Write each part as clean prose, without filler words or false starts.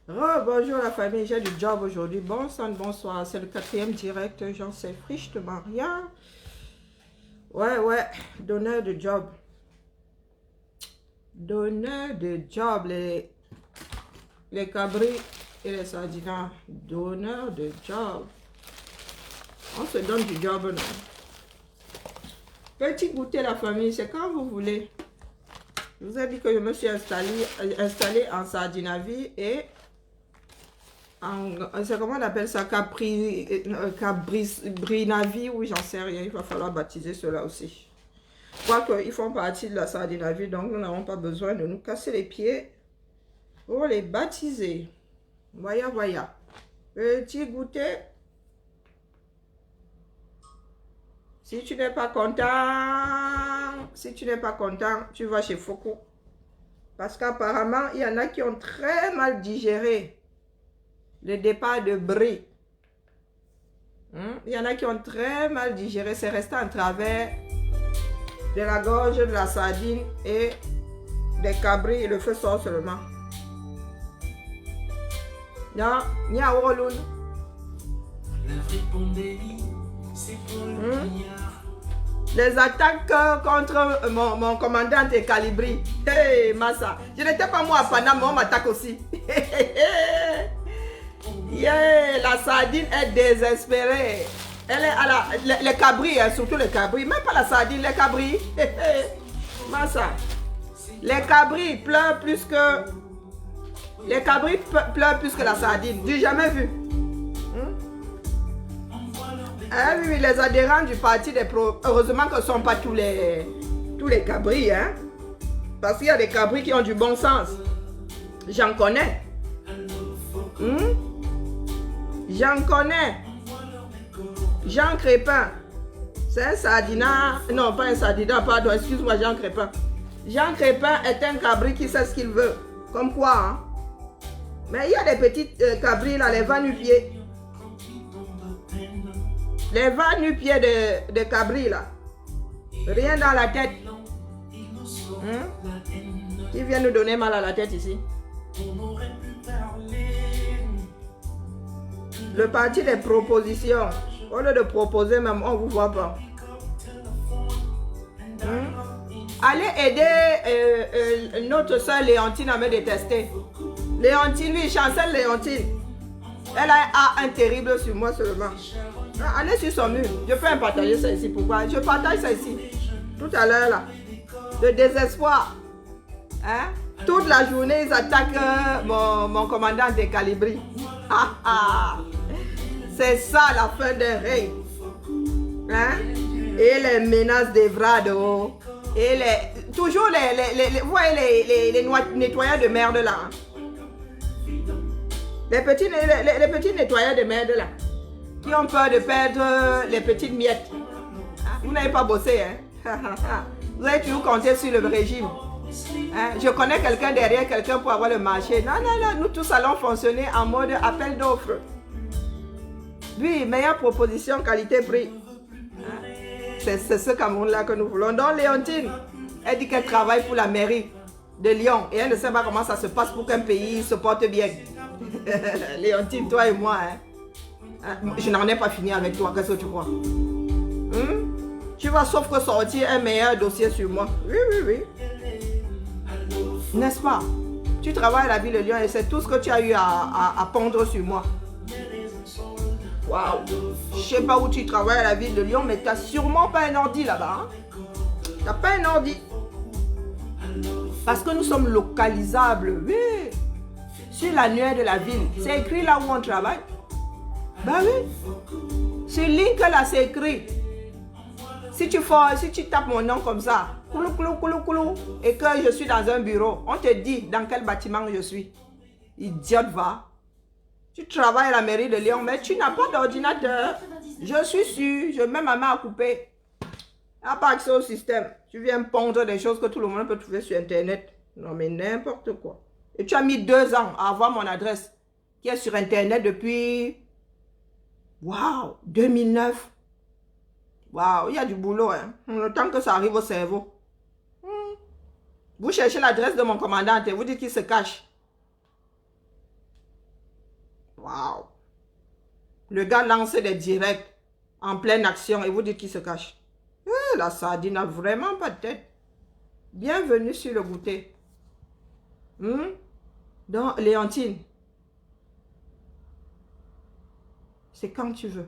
Bonjour la famille, j'ai du job aujourd'hui. Bon sang, bonsoir. C'est le 4e direct. J'en sais friche de Maria. Ouais, donneur de job. Donneur de job. Les cabris et les sardinats. Donneur de job. On se donne du job, non? Petit goûter la famille, c'est quand vous voulez. Je vous ai dit que je me suis installé en Sardinavie et c'est comment on appelle ça, Cabrinavi, ou j'en sais rien, il va falloir baptiser cela aussi. Quoique, ils font partie de la Sardinavie, donc nous n'avons pas besoin de nous casser les pieds pour les baptiser. Voyons. Petit goûter. Si tu n'es pas content, tu vas chez Foucault. Parce qu'apparemment, il y en a qui ont très mal digéré le départ de Brie. Il y en a qui ont très mal digéré. C'est resté en travers de la gorge de la sardine et des cabris. Et le feu sort seulement. Non, il y a Woloun. Les attaques contre mon commandant est calibré. Hey, Massa. Je n'étais pas moi à Panama, mais on m'attaque aussi. Yeah, la sardine est désespérée. Elle est à les cabris, hein, surtout les cabris. Même pas la sardine, les cabris. Massa. Les cabris pleurent plus que... Les cabris pleurent plus que la sardine. Du jamais vu. Ah oui, les adhérents du parti des pro... Heureusement que ce ne sont pas tous les cabris, hein. Parce qu'il y a des cabris qui ont du bon sens. J'en connais. J'en connais. Jean Crépin. C'est un sardinat. Non, pas un sardinat, pardon. Excuse-moi, Jean Crépin. Jean Crépin est un cabri qui sait ce qu'il veut. Comme quoi, hein. Mais il y a des petites cabris là, les va-nu-pieds. Les va-nu-pieds de cabri là. Rien dans la tête. Qui vient nous donner mal à la tête ici? Le parti des propositions. Au lieu de proposer même, on ne vous voit pas. Allez aider notre soeur Léontine à me détester. Léontine, oui, Chancel Léontine. Elle a un terrible sur moi seulement. Allez sur son mur. Je peux partager ça ici. Pourquoi? Je partage ça ici. Tout à l'heure là. Le désespoir. Hein? Toute la journée, ils attaquent mon commandant des calibris. C'est ça la fin d'un règne. Hein? Et les menaces d'Evrado. Et toujours vous voyez les nettoyeurs de merde là. Hein? Les petits nettoyeurs de merde là. Qui ont peur de perdre les petites miettes. Vous n'avez pas bossé, hein? Vous avez toujours compté sur le régime. Hein? Je connais quelqu'un derrière quelqu'un pour avoir le marché. Non, nous tous allons fonctionner en mode appel d'offres. Oui, meilleure proposition, qualité-prix. Hein? C'est ce Cameroun-là que nous voulons. Donc, Léontine, elle dit qu'elle travaille pour la mairie de Lyon. Et elle ne sait pas comment ça se passe pour qu'un pays se porte bien. Léontine, toi et moi, hein? Je n'en ai pas fini avec toi, qu'est-ce que tu crois? Tu vas sauf que sortir un meilleur dossier sur moi. Oui. N'est-ce pas? Tu travailles à la ville de Lyon et c'est tout ce que tu as eu à pondre sur moi. Waouh! Je ne sais pas où tu travailles à la ville de Lyon, mais tu n'as sûrement pas un ordi là-bas. Hein? Tu n'as pas un ordi. Parce que nous sommes localisables, oui. Sur l'annuaire de la ville. C'est écrit là où on travaille. Ben oui. Sur link là, c'est écrit. Si tu tapes mon nom comme ça, coulou, et que je suis dans un bureau, on te dit dans quel bâtiment je suis. Idiote, va. Tu travailles à la mairie de Lyon, mais tu n'as pas d'ordinateur. Je suis sûr, je mets ma main à couper. Tu n'as pas accès au système. Tu viens pondre des choses que tout le monde peut trouver sur Internet. Non, mais n'importe quoi. Et tu as mis 2 ans à avoir mon adresse, qui est sur Internet depuis... Waouh, 2009. Waouh, il y a du boulot, hein. Le temps que ça arrive au cerveau. Vous cherchez l'adresse de mon commandant et vous dites qu'il se cache. Waouh. Le gars lance des directs en pleine action et vous dites qu'il se cache. La sardine n'a vraiment pas de tête. Bienvenue sur le goûter. Donc, Léontine, c'est quand tu veux.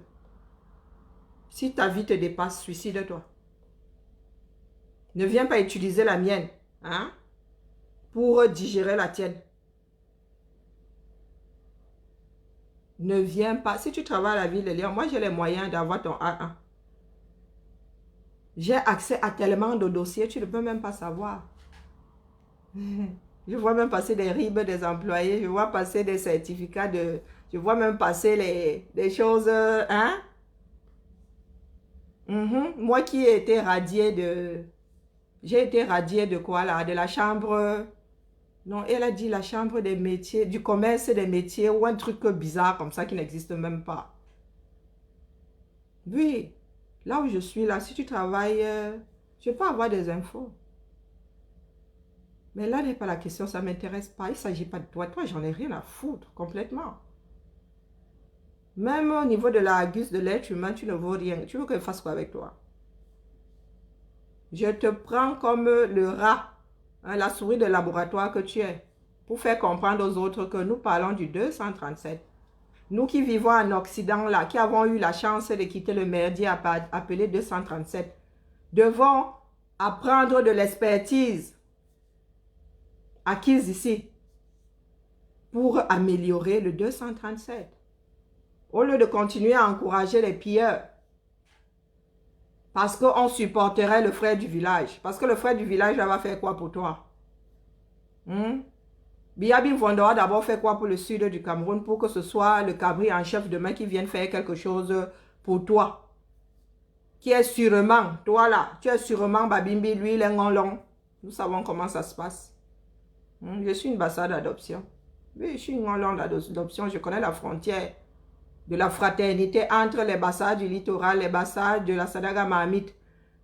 Si ta vie te dépasse, suicide-toi. Ne viens pas utiliser la mienne, hein, pour digérer la tienne. Ne viens pas. Si tu travailles à la ville de Lyon, moi j'ai les moyens d'avoir ton A1. J'ai accès à tellement de dossiers, tu ne peux même pas savoir. Je vois même passer des RIB des employés, je vois passer des certificats de... Je vois même passer des choses, hein? Moi qui ai été radiée de... J'ai été radiée de quoi là? De la chambre... Non, elle a dit la chambre des métiers, du commerce des métiers ou un truc bizarre comme ça qui n'existe même pas. Oui, là où je suis là, si tu travailles, je peux avoir des infos. Mais là n'est pas la question, ça ne m'intéresse pas. Il ne s'agit pas de toi. Toi, j'en ai rien à foutre, complètement. Même au niveau de la guste de l'être humain, tu ne vaux rien. Tu veux que je fasse quoi avec toi? Je te prends comme le rat, hein, la souris de laboratoire que tu es, pour faire comprendre aux autres que nous parlons du 237. Nous qui vivons en Occident, là, qui avons eu la chance de quitter le merdier appelé 237, devons apprendre de l'expertise acquise ici pour améliorer le 237. Au lieu de continuer à encourager les pilleurs, parce qu'on supporterait le frère du village. Parce que le frère du village va faire quoi pour toi? Biabi Vondoa d'abord fait quoi pour le sud du Cameroun pour que ce soit le cabri en chef demain qui vienne faire quelque chose pour toi? Qui est sûrement, toi là, tu es sûrement Babimbi, lui, Lengolong. Nous savons comment ça se passe. Je suis une bassade d'adoption. Oui, je suis une Ngolong d'adoption. Je connais la frontière de la fraternité entre les Bassas du littoral, les Bassas de la Sadaga Mahamite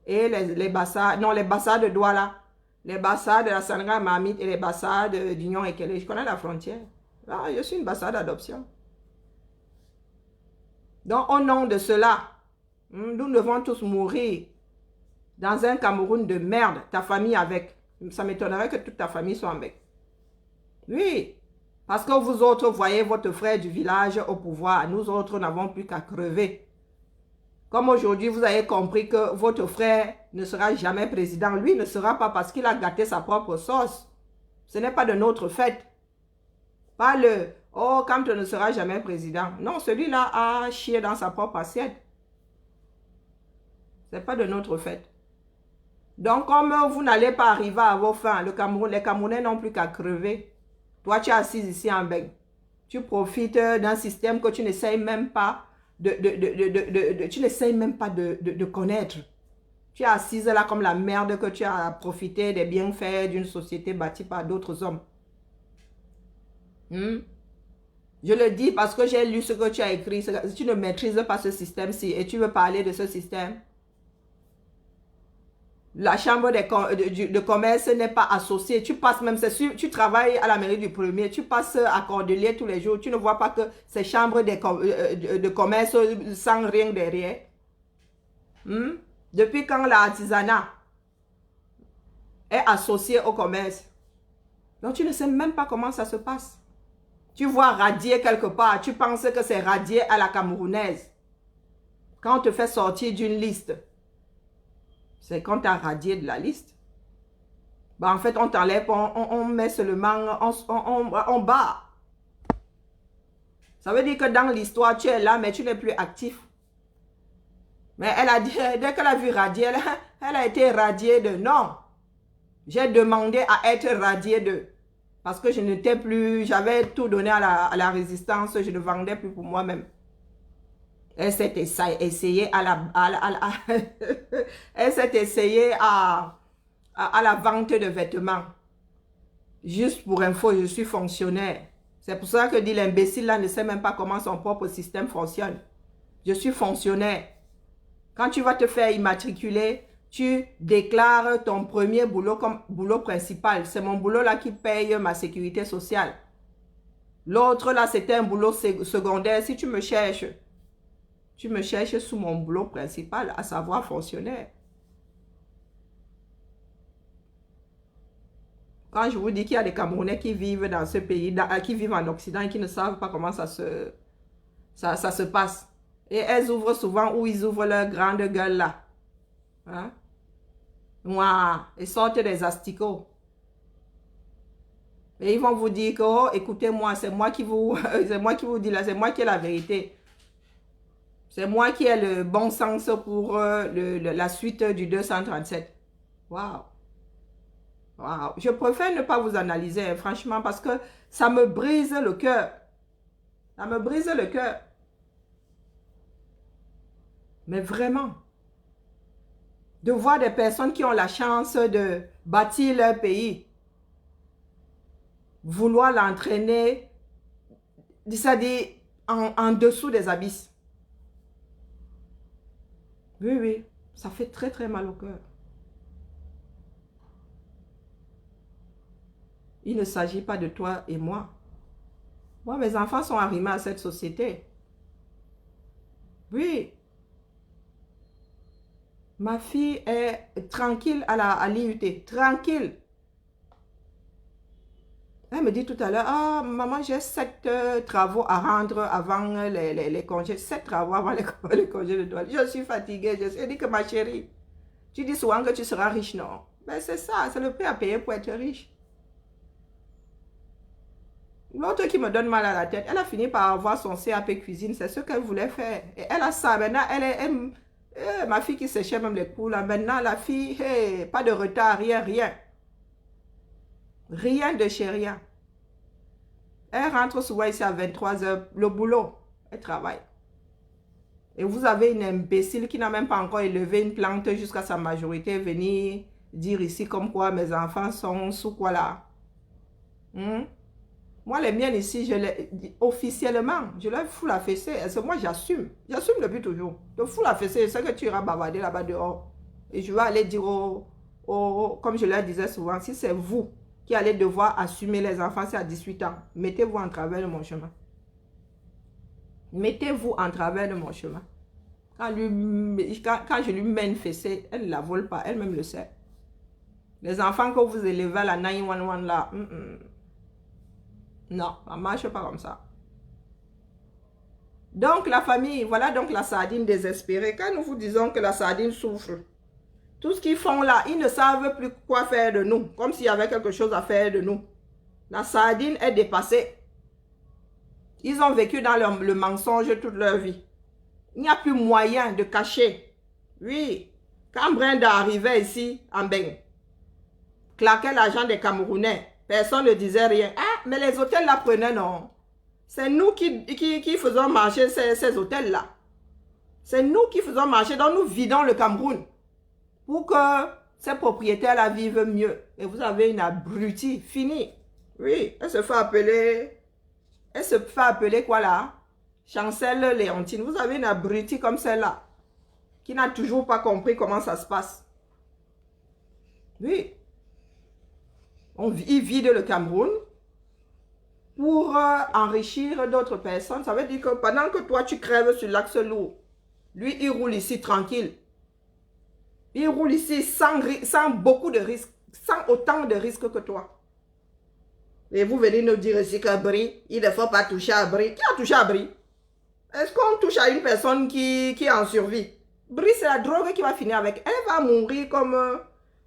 et les Bassas, non, les Bassas de Douala, les Bassas de la Sadaga Mahamite et les Bassas d'Union Ekele. Je connais la frontière. Ah, je suis une Bassade d'adoption. Donc, au nom de cela, nous devons tous mourir dans un Cameroun de merde, ta famille avec. Ça m'étonnerait que toute ta famille soit avec. Oui. Parce que vous autres voyez votre frère du village au pouvoir. Nous autres n'avons plus qu'à crever. Comme aujourd'hui, vous avez compris que votre frère ne sera jamais président. Lui ne sera pas parce qu'il a gâté sa propre sauce. Ce n'est pas de notre fait. Pas le « Oh, quand on ne sera jamais président ». Non, celui-là a chié dans sa propre assiette. Ce n'est pas de notre fait. Donc, comme vous n'allez pas arriver à vos fins, les Camerounais n'ont plus qu'à crever. Toi, tu es assis ici en Beng. Tu profites d'un système que tu n'essayes même pas de connaître. Tu es assise là comme la merde que tu as profité des bienfaits d'une société bâtie par d'autres hommes. Je le dis parce que j'ai lu ce que tu as écrit. Si tu ne maîtrises pas ce système-ci et tu veux parler de ce système, la chambre de commerce n'est pas associée. Tu passes même, c'est sûr, tu travailles à la mairie du premier, tu passes à Cordelier tous les jours. Tu ne vois pas que ces chambres de commerce sans rien derrière. Depuis quand l'artisanat est associé au commerce? Donc tu ne sais même pas comment ça se passe. Tu vois radier quelque part, tu penses que c'est radier à la camerounaise. Quand on te fait sortir d'une liste, c'est quand tu as radié de la liste. Ben, en fait, on t'enlève, on met seulement, on bat. Ça veut dire que dans l'histoire, tu es là, mais tu n'es plus actif. Mais elle a dit, dès qu'elle a vu radier, elle a été radiée de non. J'ai demandé à être radiée de. Parce que je n'étais plus, j'avais tout donné à la résistance, je ne vendais plus pour moi-même. Elle s'est essayée elle s'est essayée à la vente de vêtements. Juste pour info, je suis fonctionnaire. C'est pour ça que dit l'imbécile là ne sait même pas comment son propre système fonctionne. Je suis fonctionnaire. Quand tu vas te faire immatriculer, tu déclares ton premier boulot comme boulot principal. C'est mon boulot là qui paye ma sécurité sociale. L'autre là, c'était un boulot secondaire. Si tu me cherches sous mon boulot principal, à savoir fonctionnaire. Quand je vous dis qu'il y a des Camerounais qui vivent dans ce pays, qui vivent en Occident et qui ne savent pas comment ça se passe. Et elles ouvrent souvent où ils ouvrent leur grande gueule là. Hein? Ouah, ils sortent des asticots. Et ils vont vous dire que, oh, écoutez-moi, c'est moi qui vous dis là, c'est moi qui ai la vérité. C'est moi qui ai le bon sens pour la suite du 237. Waouh. Wow. Je préfère ne pas vous analyser, hein, franchement, parce que ça me brise le cœur. Ça me brise le cœur. Mais vraiment, de voir des personnes qui ont la chance de bâtir leur pays, vouloir l'entraîner, c'est-à-dire en dessous des abysses. Oui, oui, ça fait très très mal au cœur. Il ne s'agit pas de toi et moi. Moi, mes enfants sont arrimés à cette société. Oui. Ma fille est tranquille à l'IUT. Tranquille. Elle me dit tout à l'heure, ah, maman, j'ai 7 travaux à rendre avant les congés. 7 travaux avant les congés de Noël. Je suis fatiguée. Je dis que ma chérie, tu dis souvent que tu seras riche, non? Ben c'est ça, c'est le prix à payer pour être riche. L'autre qui me donne mal à la tête, elle a fini par avoir son CAP cuisine. C'est ce qu'elle voulait faire. Et elle a ça. Maintenant, ma fille qui séchait même les cours, là. Maintenant, la fille, hey, pas de retard, rien, rien. Rien de chez rien. Elle rentre souvent ici à 23 h. Le boulot, elle travaille. Et vous avez une imbécile qui n'a même pas encore élevé une plante jusqu'à sa majorité, venir dire ici comme quoi mes enfants sont sous quoi là. Moi, les miennes ici, officiellement, je leur fous la fessée. Moi, j'assume. J'assume depuis toujours. Je fous la fessée, c'est que tu iras bavarder là-bas dehors. Et je vais aller dire comme je leur disais souvent, si c'est vous qui allez devoir assumer les enfants, c'est à 18 ans, mettez-vous en travers de mon chemin. Mettez-vous en travers de mon chemin. Quand je lui mets une fessée, elle ne la vole pas, elle-même le sait. Les enfants que vous élevez à la 911 là, non, ça ne marche pas comme ça. Donc la famille, voilà donc la sardine désespérée. Quand nous vous disons que la sardine souffre, tout ce qu'ils font là, ils ne savent plus quoi faire de nous. Comme s'il y avait quelque chose à faire de nous. La sardine est dépassée. Ils ont vécu dans le mensonge toute leur vie. Il n'y a plus moyen de cacher. Oui, quand Brenda arrivait ici, en Beng, claquait l'argent des Camerounais, personne ne disait rien. Ah, mais les hôtels la prenaient, non. C'est nous qui faisons marcher ces hôtels-là. C'est nous qui faisons marcher, donc nous vidons le Cameroun pour que ces propriétaires-là vivent mieux. Et vous avez une abrutie, fini. Oui, elle se fait appeler quoi là? Chancel Léontine. Vous avez une abrutie comme celle-là, qui n'a toujours pas compris comment ça se passe. Oui. Ils vident le Cameroun pour enrichir d'autres personnes. Ça veut dire que pendant que toi, tu crèves sur l'axe lourd, lui, il roule ici tranquille. Il roule ici sans beaucoup de risques, sans autant de risques que toi. Et vous venez nous dire ici qu'à Brie, il ne faut pas toucher à Brie. Qui a touché à Brie? Est-ce qu'on touche à une personne qui est en survie? Brie, c'est la drogue qui va finir avec. Elle va mourir comme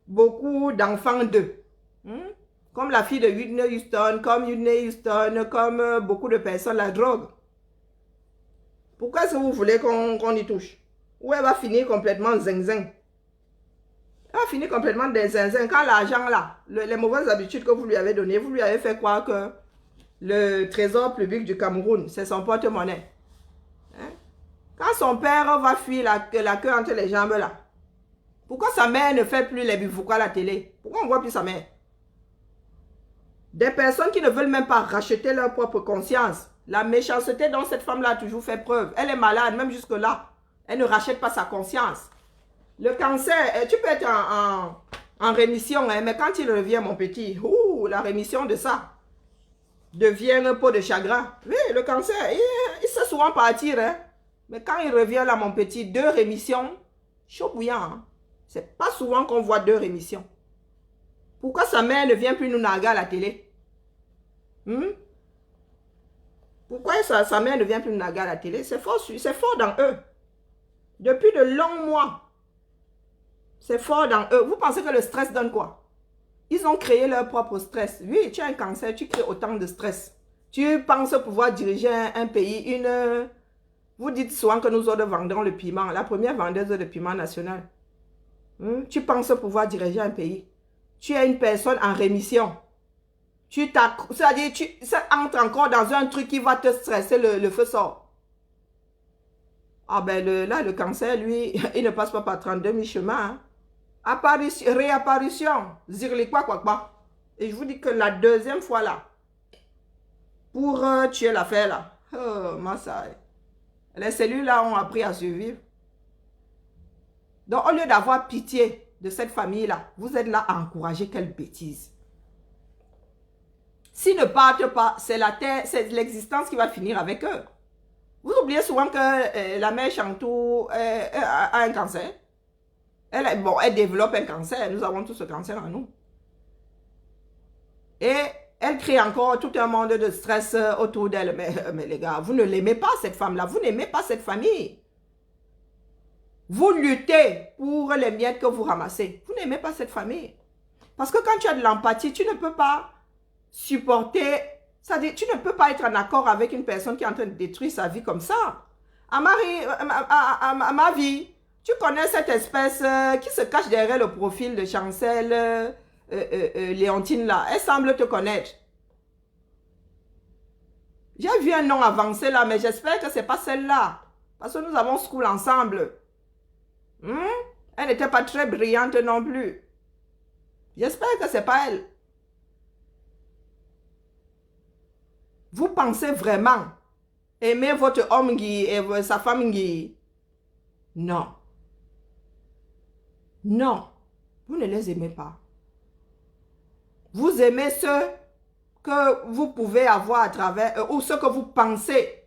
beaucoup d'enfants d'eux. Comme la fille de Whitney Houston, comme beaucoup de personnes, la drogue. Pourquoi est-ce que vous voulez qu'on y touche? Ou elle va finir complètement zinzin? Elle va finir complètement des zinzin. Quand l'argent là, les mauvaises habitudes que vous lui avez données, vous lui avez fait croire que le trésor public du Cameroun, c'est son porte-monnaie. Quand son père va fuir la queue entre les jambes là, pourquoi sa mère ne fait plus les bifoucas à la télé? Pourquoi on ne voit plus sa mère? Des personnes qui ne veulent même pas racheter leur propre conscience. La méchanceté dont cette femme-là a toujours fait preuve. Elle est malade, même jusque-là. Elle ne rachète pas sa conscience. Le cancer, tu peux être en rémission, hein, mais quand il revient, mon petit, la rémission de ça devient un pot de chagrin. Oui, le cancer, il sait souvent partir, hein. Mais quand il revient là, mon petit, 2 rémissions, chaud bouillant. Hein. C'est pas souvent qu'on voit 2 rémissions. Pourquoi sa mère ne vient plus nous narguer à la télé? Pourquoi sa mère ne vient plus nous narguer à la télé? C'est fort dans eux. Depuis de longs mois. C'est fort dans eux. Vous pensez que le stress donne quoi? Ils ont créé leur propre stress. Oui, tu as un cancer, tu crées autant de stress. Tu penses pouvoir diriger un pays, Vous dites souvent que nous autres vendons le piment, la première vendeuse de piment national. Tu penses pouvoir diriger un pays. Tu es une personne en rémission. C'est-à-dire, ça entre encore dans un truc qui va te stresser, le feu sort. Ah ben là, le cancer, lui, il ne passe pas par 32 000 chemins. Hein. Réapparition, zirlikwa quoi. Et je vous dis que la deuxième fois là, pour tuer l'affaire là, les cellules là ont appris à survivre. Donc au lieu d'avoir pitié de cette famille là, vous êtes là à encourager quelle bêtise. S'ils ne partent pas, c'est la terre, c'est l'existence qui va finir avec eux. Vous oubliez souvent que la mère Chantou a un cancer. Elle développe un cancer. Nous avons tous ce cancer en nous. Et elle crée encore tout un monde de stress autour d'elle. Mais les gars, vous ne l'aimez pas cette femme-là. Vous n'aimez pas cette famille. Vous luttez pour les miettes que vous ramassez. Vous n'aimez pas cette famille. Parce que quand tu as de l'empathie, tu ne peux pas supporter... C'est-à-dire, tu ne peux pas être en accord avec une personne qui est en train de détruire sa vie comme ça. À ma vie, tu connais cette espèce qui se cache derrière le profil de Chancel Léontine là. Elle semble te connaître. J'ai vu un nom avancé là, mais j'espère que ce n'est pas celle-là. Parce que nous avons school ensemble. Elle n'était pas très brillante non plus. J'espère que ce n'est pas elle. Vous pensez vraiment aimer votre homme Guy et sa femme Guy? Non. Non. Vous ne les aimez pas. Vous aimez ceux que vous pouvez avoir à travers ou ceux que vous pensez.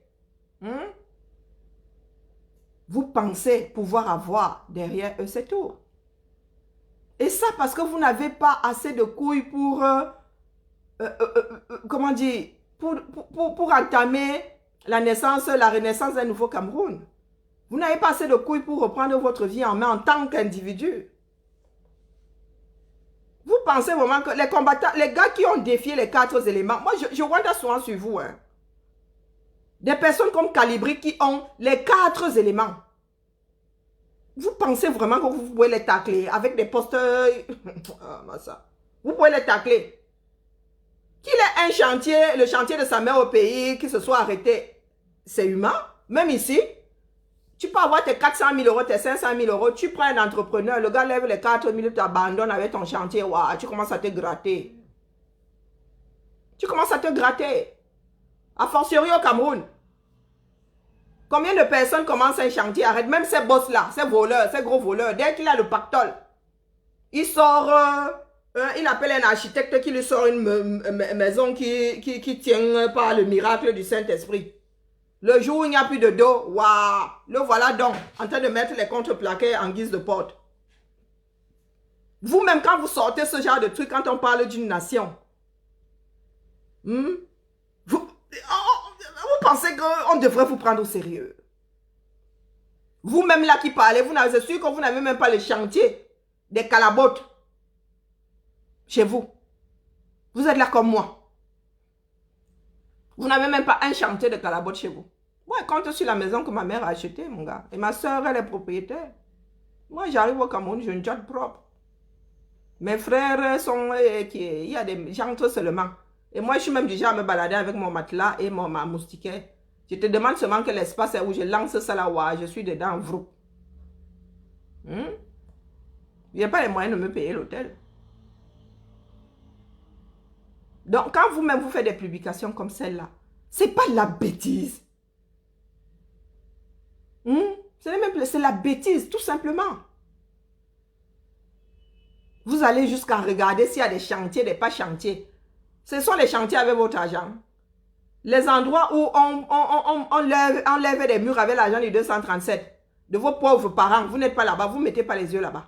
Vous pensez pouvoir avoir derrière eux, c'est tout. Et ça parce que vous n'avez pas assez de couilles pour... comment dire... Pour entamer la renaissance d'un nouveau Cameroun. Vous n'avez pas assez de couilles pour reprendre votre vie en main en tant qu'individu. Vous pensez vraiment que les combattants, les gars qui ont défié les 4 éléments, moi je vois souvent sur vous, hein. Des personnes comme Calibri qui ont les 4 éléments. Vous pensez vraiment que vous pouvez les tacler avec des posters... Vous pouvez les tacler. Qu'il ait un chantier, le chantier de sa mère au pays, qui se soit arrêté, c'est humain. Même ici, tu peux avoir tes 400 000 euros, tes 500 000 euros, tu prends un entrepreneur, le gars lève les 4 000, tu abandonnes avec ton chantier, wow, tu commences à te gratter. Tu commences à te gratter. A fortiori au Cameroun. Combien de personnes commencent un chantier, arrêtent, même ces boss-là, ces voleurs, ces gros voleurs, dès qu'il a le pactole, il sort... il appelle un architecte qui lui sort une maison qui tient par le miracle du Saint-Esprit. Le jour où il n'y a plus de dos, waouh, le voilà donc en train de mettre les contreplaqués en guise de porte. Vous-même, quand vous sortez ce genre de truc, quand on parle d'une nation, vous pensez qu'on devrait vous prendre au sérieux. Vous-même là qui parlez, c'est sûr que vous n'avez même pas le chantier des calabotes chez vous. Vous êtes là comme moi. Vous n'avez même pas un chantier de calabote chez vous. Moi, je compte sur la maison que ma mère a achetée, mon gars. Et ma soeur, elle est propriétaire. Moi, j'arrive au Cameroun, j'ai une job propre. Mes frères sont... il y a des gens seulement. Et moi, je suis même déjà à me balader avec mon matelas et ma moustiquaire. Je te demande seulement que l'espace est où je lance ça là, ouais, je suis dedans, vrou. Il n'y a pas les moyens de me payer l'hôtel. Donc, quand vous-même vous faites des publications comme celle-là, c'est pas de la bêtise. C'est la bêtise, tout simplement. Vous allez jusqu'à regarder s'il y a des chantiers, des pas chantiers. Ce sont les chantiers avec votre argent. Les endroits où on lève des murs avec l'argent du 237, de vos pauvres parents, vous n'êtes pas là-bas, vous ne mettez pas les yeux là-bas.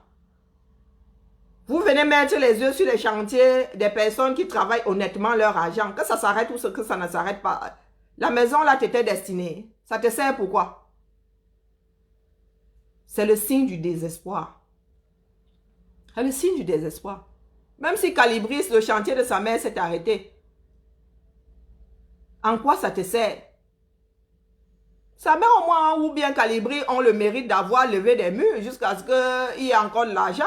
Vous venez mettre les yeux sur les chantiers des personnes qui travaillent honnêtement leur argent. Que ça s'arrête ou que ça ne s'arrête pas. La maison là t'était destinée. Ça te sert pourquoi? C'est le signe du désespoir. C'est le signe du désespoir. Même si Calibris, le chantier de sa mère, s'est arrêté. En quoi ça te sert? Sa mère au moins ou bien Calibris ont le mérite d'avoir levé des murs jusqu'à ce qu'il y ait encore de l'argent.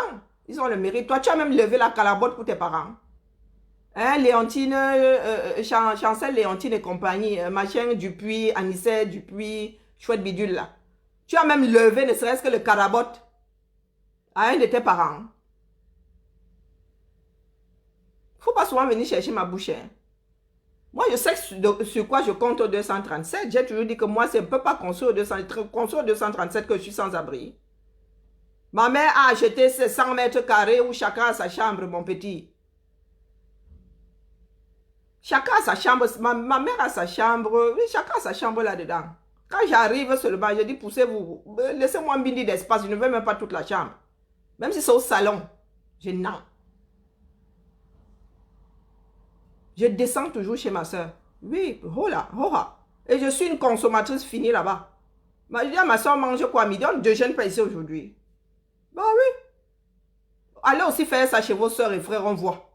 Ils ont le mérite. Toi, tu as même levé la calabote pour tes parents. Hein, Léontine, Chancel, Léontine et compagnie, machin Dupuis, Anicet, Dupuis, chouette bidule là. Tu as même levé ne serait-ce que le calabote à un de tes parents. Faut pas souvent venir chercher ma bouche. Hein. Moi, je sais sur quoi je compte au 237. J'ai toujours dit que moi, je ne peux pas construire au 237 que je suis sans abri. Ma mère a acheté ses 100 mètres carrés où chacun a sa chambre, mon petit. Chacun a sa chambre. Ma mère a sa chambre. Oui, chacun a sa chambre là-dedans. Quand j'arrive seulement, je dis, poussez-vous. Laissez-moi un bindi d'espace. Je ne veux même pas toute la chambre. Même si c'est au salon. Je n'en. Je descends toujours chez ma soeur. Oui, hola, hola. Et je suis une consommatrice finie là-bas. Je dis à ma soeur, mange quoi midi? On ne déjeune pas ici aujourd'hui. Bah oui. Allez aussi faire ça chez vos soeurs et frères, on voit.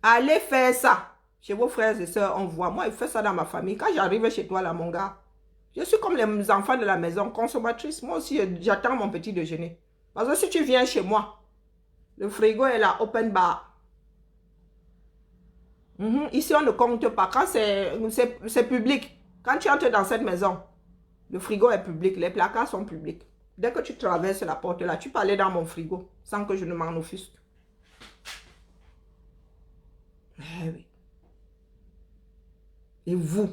Allez faire ça chez vos frères et soeurs, on voit. Moi, je fais ça dans ma famille. Quand j'arrive chez toi, là, mon gars, je suis comme les enfants de la maison, consommatrice. Moi aussi, j'attends mon petit déjeuner. Parce que si tu viens chez moi, le frigo est là, open bar. Ici, on ne compte pas. Quand c'est public, quand tu entres dans cette maison, le frigo est public, les placards sont publics. Dès que tu traverses la porte là, tu peux aller dans mon frigo sans que je ne m'en offusque. Eh oui. Et vous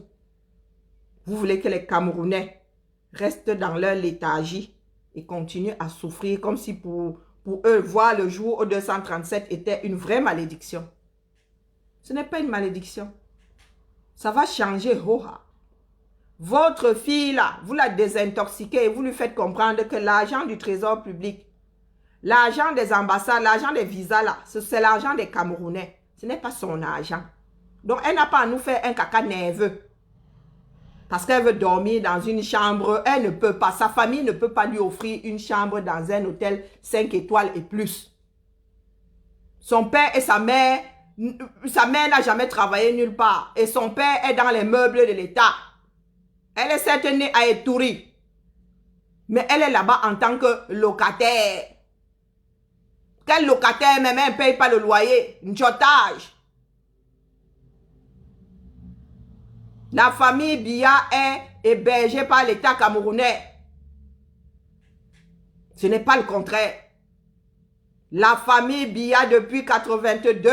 voulez que les Camerounais restent dans leur léthargie et continuent à souffrir comme si pour eux, voir le jour au 237 était une vraie malédiction. Ce n'est pas une malédiction. Ça va changer. Votre fille là, vous la désintoxiquez et vous lui faites comprendre que l'argent du trésor public, l'argent des ambassades, l'argent des visas là, c'est l'argent des Camerounais. Ce n'est pas son argent. Donc elle n'a pas à nous faire un caca nerveux. Parce qu'elle veut dormir dans une chambre, elle ne peut pas. Sa famille ne peut pas lui offrir une chambre dans un hôtel 5 étoiles et plus. Son père et sa mère n'a jamais travaillé nulle part. Et son père est dans les meubles de l'État. Elle est certes née à Etouri. Mais elle est là-bas en tant que locataire. Quel locataire, même elle ne paye pas le loyer. Une chotage. La famille Biya est hébergée par l'État camerounais. Ce n'est pas le contraire. La famille Biya depuis 1982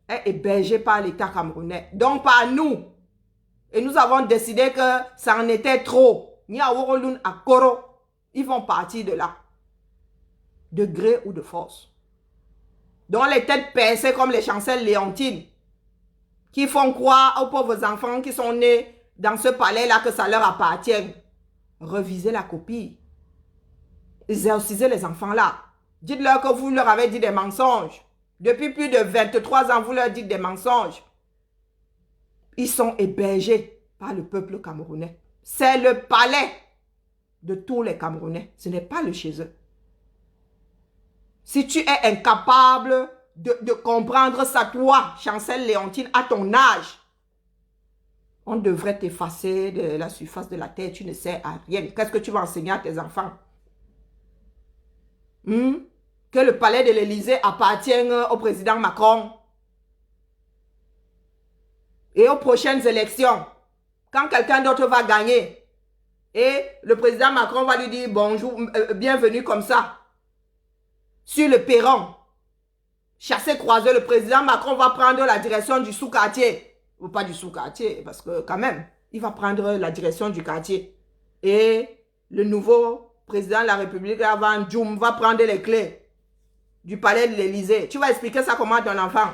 est hébergée par l'État camerounais. Donc par nous. Et nous avons décidé que ça en était trop. Ils vont partir de là. De gré ou de force. Donc les têtes percées comme les Chancel Léontine. Qui font croire aux pauvres enfants qui sont nés dans ce palais-là que ça leur appartient. Revisez la copie. Exorcisez les enfants-là. Dites-leur que vous leur avez dit des mensonges. Depuis plus de 23 ans, vous leur dites des mensonges. Ils sont hébergés par le peuple camerounais. C'est le palais de tous les Camerounais. Ce n'est pas le chez eux. Si tu es incapable de comprendre ça, toi, Chancel Léontine, à ton âge, on devrait t'effacer de la surface de la terre. Tu ne sais à rien. Qu'est-ce que tu vas enseigner à tes enfants? Que le palais de l'Élysée appartient au président Macron. Et aux prochaines élections, quand quelqu'un d'autre va gagner, et le président Macron va lui dire bonjour, bienvenue comme ça, sur le perron, chasser, croiser, le président Macron va prendre la direction du sous-quartier. Ou pas du sous-quartier, parce que quand même, il va prendre la direction du quartier. Et le nouveau président de la République, Van Djoum, va prendre les clés. du palais de l'Élysée. Tu vas expliquer ça comment à ton enfant?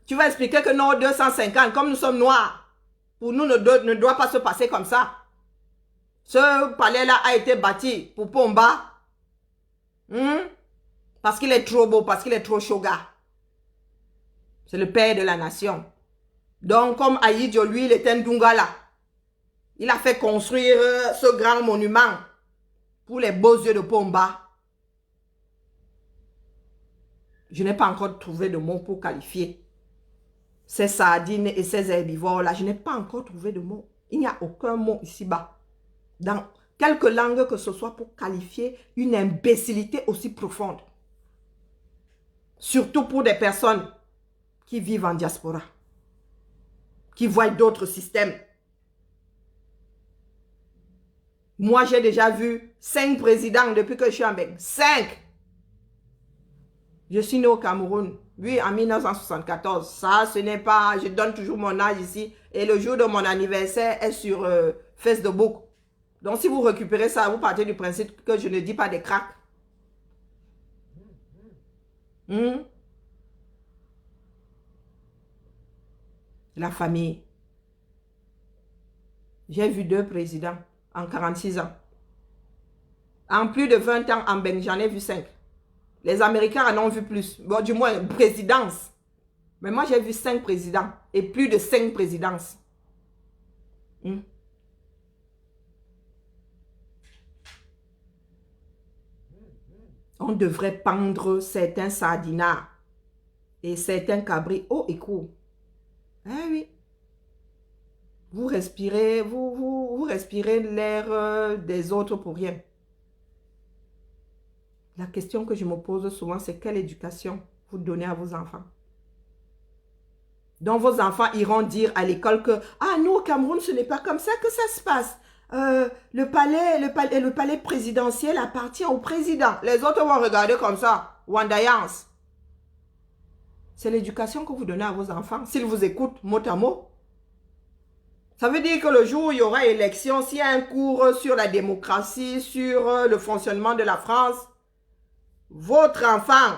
Tu vas expliquer que nos 250, comme nous sommes noirs, pour nous ne doit pas se passer comme ça. Ce palais-là a été bâti pour Pomba. Parce qu'il est trop beau, parce qu'il est trop shoga. C'est le père de la nation. Donc, comme Aïdjo, lui, il était un Dungala. Il a fait construire ce grand monument pour les beaux yeux de Pomba. Je n'ai pas encore trouvé de mots pour qualifier ces sardines et ces herbivores-là. Je n'ai pas encore trouvé de mots. Il n'y a aucun mot ici-bas, dans quelque langue que ce soit, pour qualifier une imbécilité aussi profonde. Surtout pour des personnes qui vivent en diaspora, qui voient d'autres systèmes. Moi, j'ai déjà vu 5 présidents depuis que je suis en Belgique. 5! Je suis né au Cameroun, oui, en 1974. Ça, ce n'est pas... Je donne toujours mon âge ici. Et le jour de mon anniversaire est sur Facebook. Donc, si vous récupérez ça, vous partez du principe que je ne dis pas des cracks. La famille. J'ai vu 2 présidents en 46 ans. En plus de 20 ans, en Belgique, j'en ai vu 5. Les Américains en ont vu plus. Bon, du moins, présidence. Mais moi, j'ai vu 5 présidents. Et plus de 5 présidences. On devrait pendre certains sardinards. Et certains cabris haut et court. Ah oui. Vous respirez, vous respirez l'air des autres pour rien. La question que je me pose souvent, c'est quelle éducation vous donnez à vos enfants? Donc vos enfants iront dire à l'école que « Ah, nous au Cameroun, ce n'est pas comme ça que ça se passe. Le palais présidentiel appartient au président. » Les autres vont regarder comme ça. Wandayance. C'est l'éducation que vous donnez à vos enfants. S'ils vous écoutent mot à mot. Ça veut dire que le jour où il y aura élection, s'il y a un cours sur la démocratie, sur le fonctionnement de la France, votre enfant,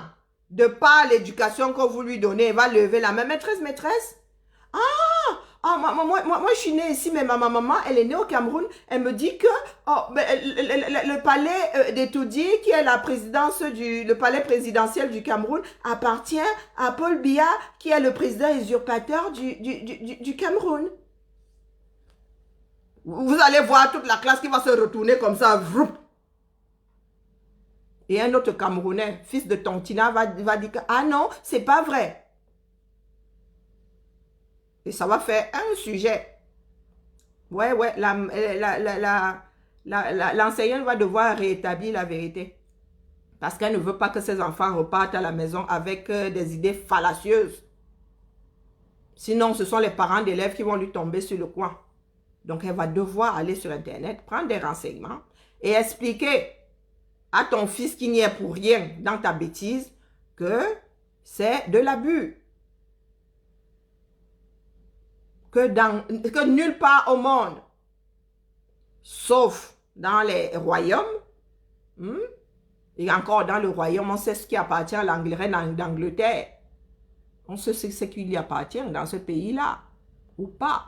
de par l'éducation que vous lui donnez, va lever la main. Maîtresse. Moi, je suis née ici, mais ma maman, elle est née au Cameroun. Elle me dit que le palais d'Etoudi, qui est la présidence le palais présidentiel du Cameroun, appartient à Paul Biya, qui est le président usurpateur du Cameroun. Vous allez voir toute la classe qui va se retourner comme ça. Vroup. Et un autre Camerounais, fils de Tontina, va dire que « Ah non, c'est pas vrai. » Et ça va faire un sujet. Ouais, l'enseignante va devoir rétablir la vérité. Parce qu'elle ne veut pas que ses enfants repartent à la maison avec des idées fallacieuses. Sinon, ce sont les parents d'élèves qui vont lui tomber sur le coin. Donc, elle va devoir aller sur Internet, prendre des renseignements et expliquer à ton fils qui n'y est pour rien dans ta bêtise que c'est de l'abus. Que nulle part au monde, sauf dans les royaumes, et encore dans le royaume, on sait ce qui appartient à la reine d'Angleterre. On sait ce qui lui appartient dans ce pays-là, ou pas.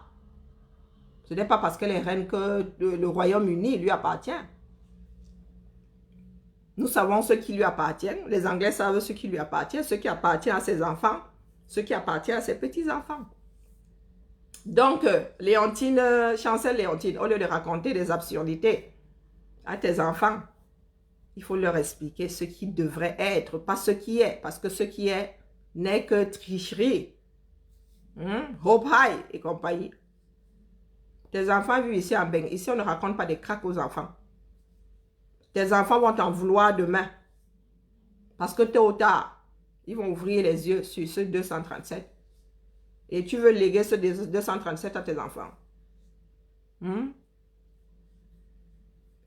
Ce n'est pas parce qu'elle est reine que le Royaume-Uni lui appartient. Nous savons ce qui lui appartient. Les Anglais savent ce qui lui appartient, ce qui appartient à ses enfants, ce qui appartient à ses petits-enfants. Donc, Chancel Léontine, au lieu de raconter des absurdités à tes enfants, il faut leur expliquer ce qui devrait être, pas ce qui est. Parce que ce qui est n'est que tricherie. Hope High et compagnie. Tes enfants vivent ici en Beng. Ici, on ne raconte pas des cracks aux enfants. Tes enfants vont t'en vouloir demain. Parce que tôt ou tard, ils vont ouvrir les yeux sur ce 237. Et tu veux léguer ce 237 à tes enfants.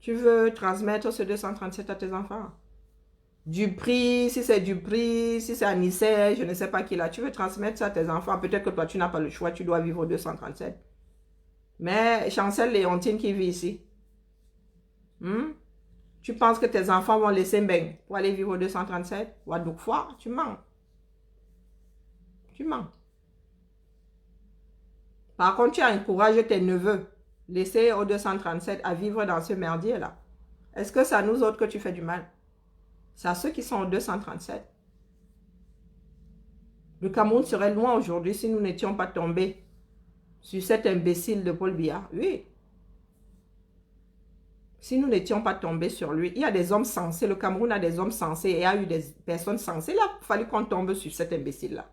Tu veux transmettre ce 237 à tes enfants. Du prix, si c'est du prix, si c'est Anissé, je ne sais pas qui là. Tu veux transmettre ça à tes enfants. Peut-être que toi, tu n'as pas le choix. Tu dois vivre au 237. Mais Chancel Léontine qui vit ici. Tu penses que tes enfants vont laisser Mbeng pour aller vivre au 237 ou à Doukfoua? Tu mens. Tu mens. Par contre, tu encourages tes neveux, laisser au 237 à vivre dans ce merdier-là. Est-ce que c'est à nous autres que tu fais du mal? C'est à ceux qui sont au 237. Le Cameroun serait loin aujourd'hui si nous n'étions pas tombés sur cet imbécile de Paul Biya. Oui. Si nous n'étions pas tombés sur lui, il y a des hommes sensés. Le Cameroun a des hommes sensés et il y a eu des personnes sensées. Il a fallu qu'on tombe sur cet imbécile-là.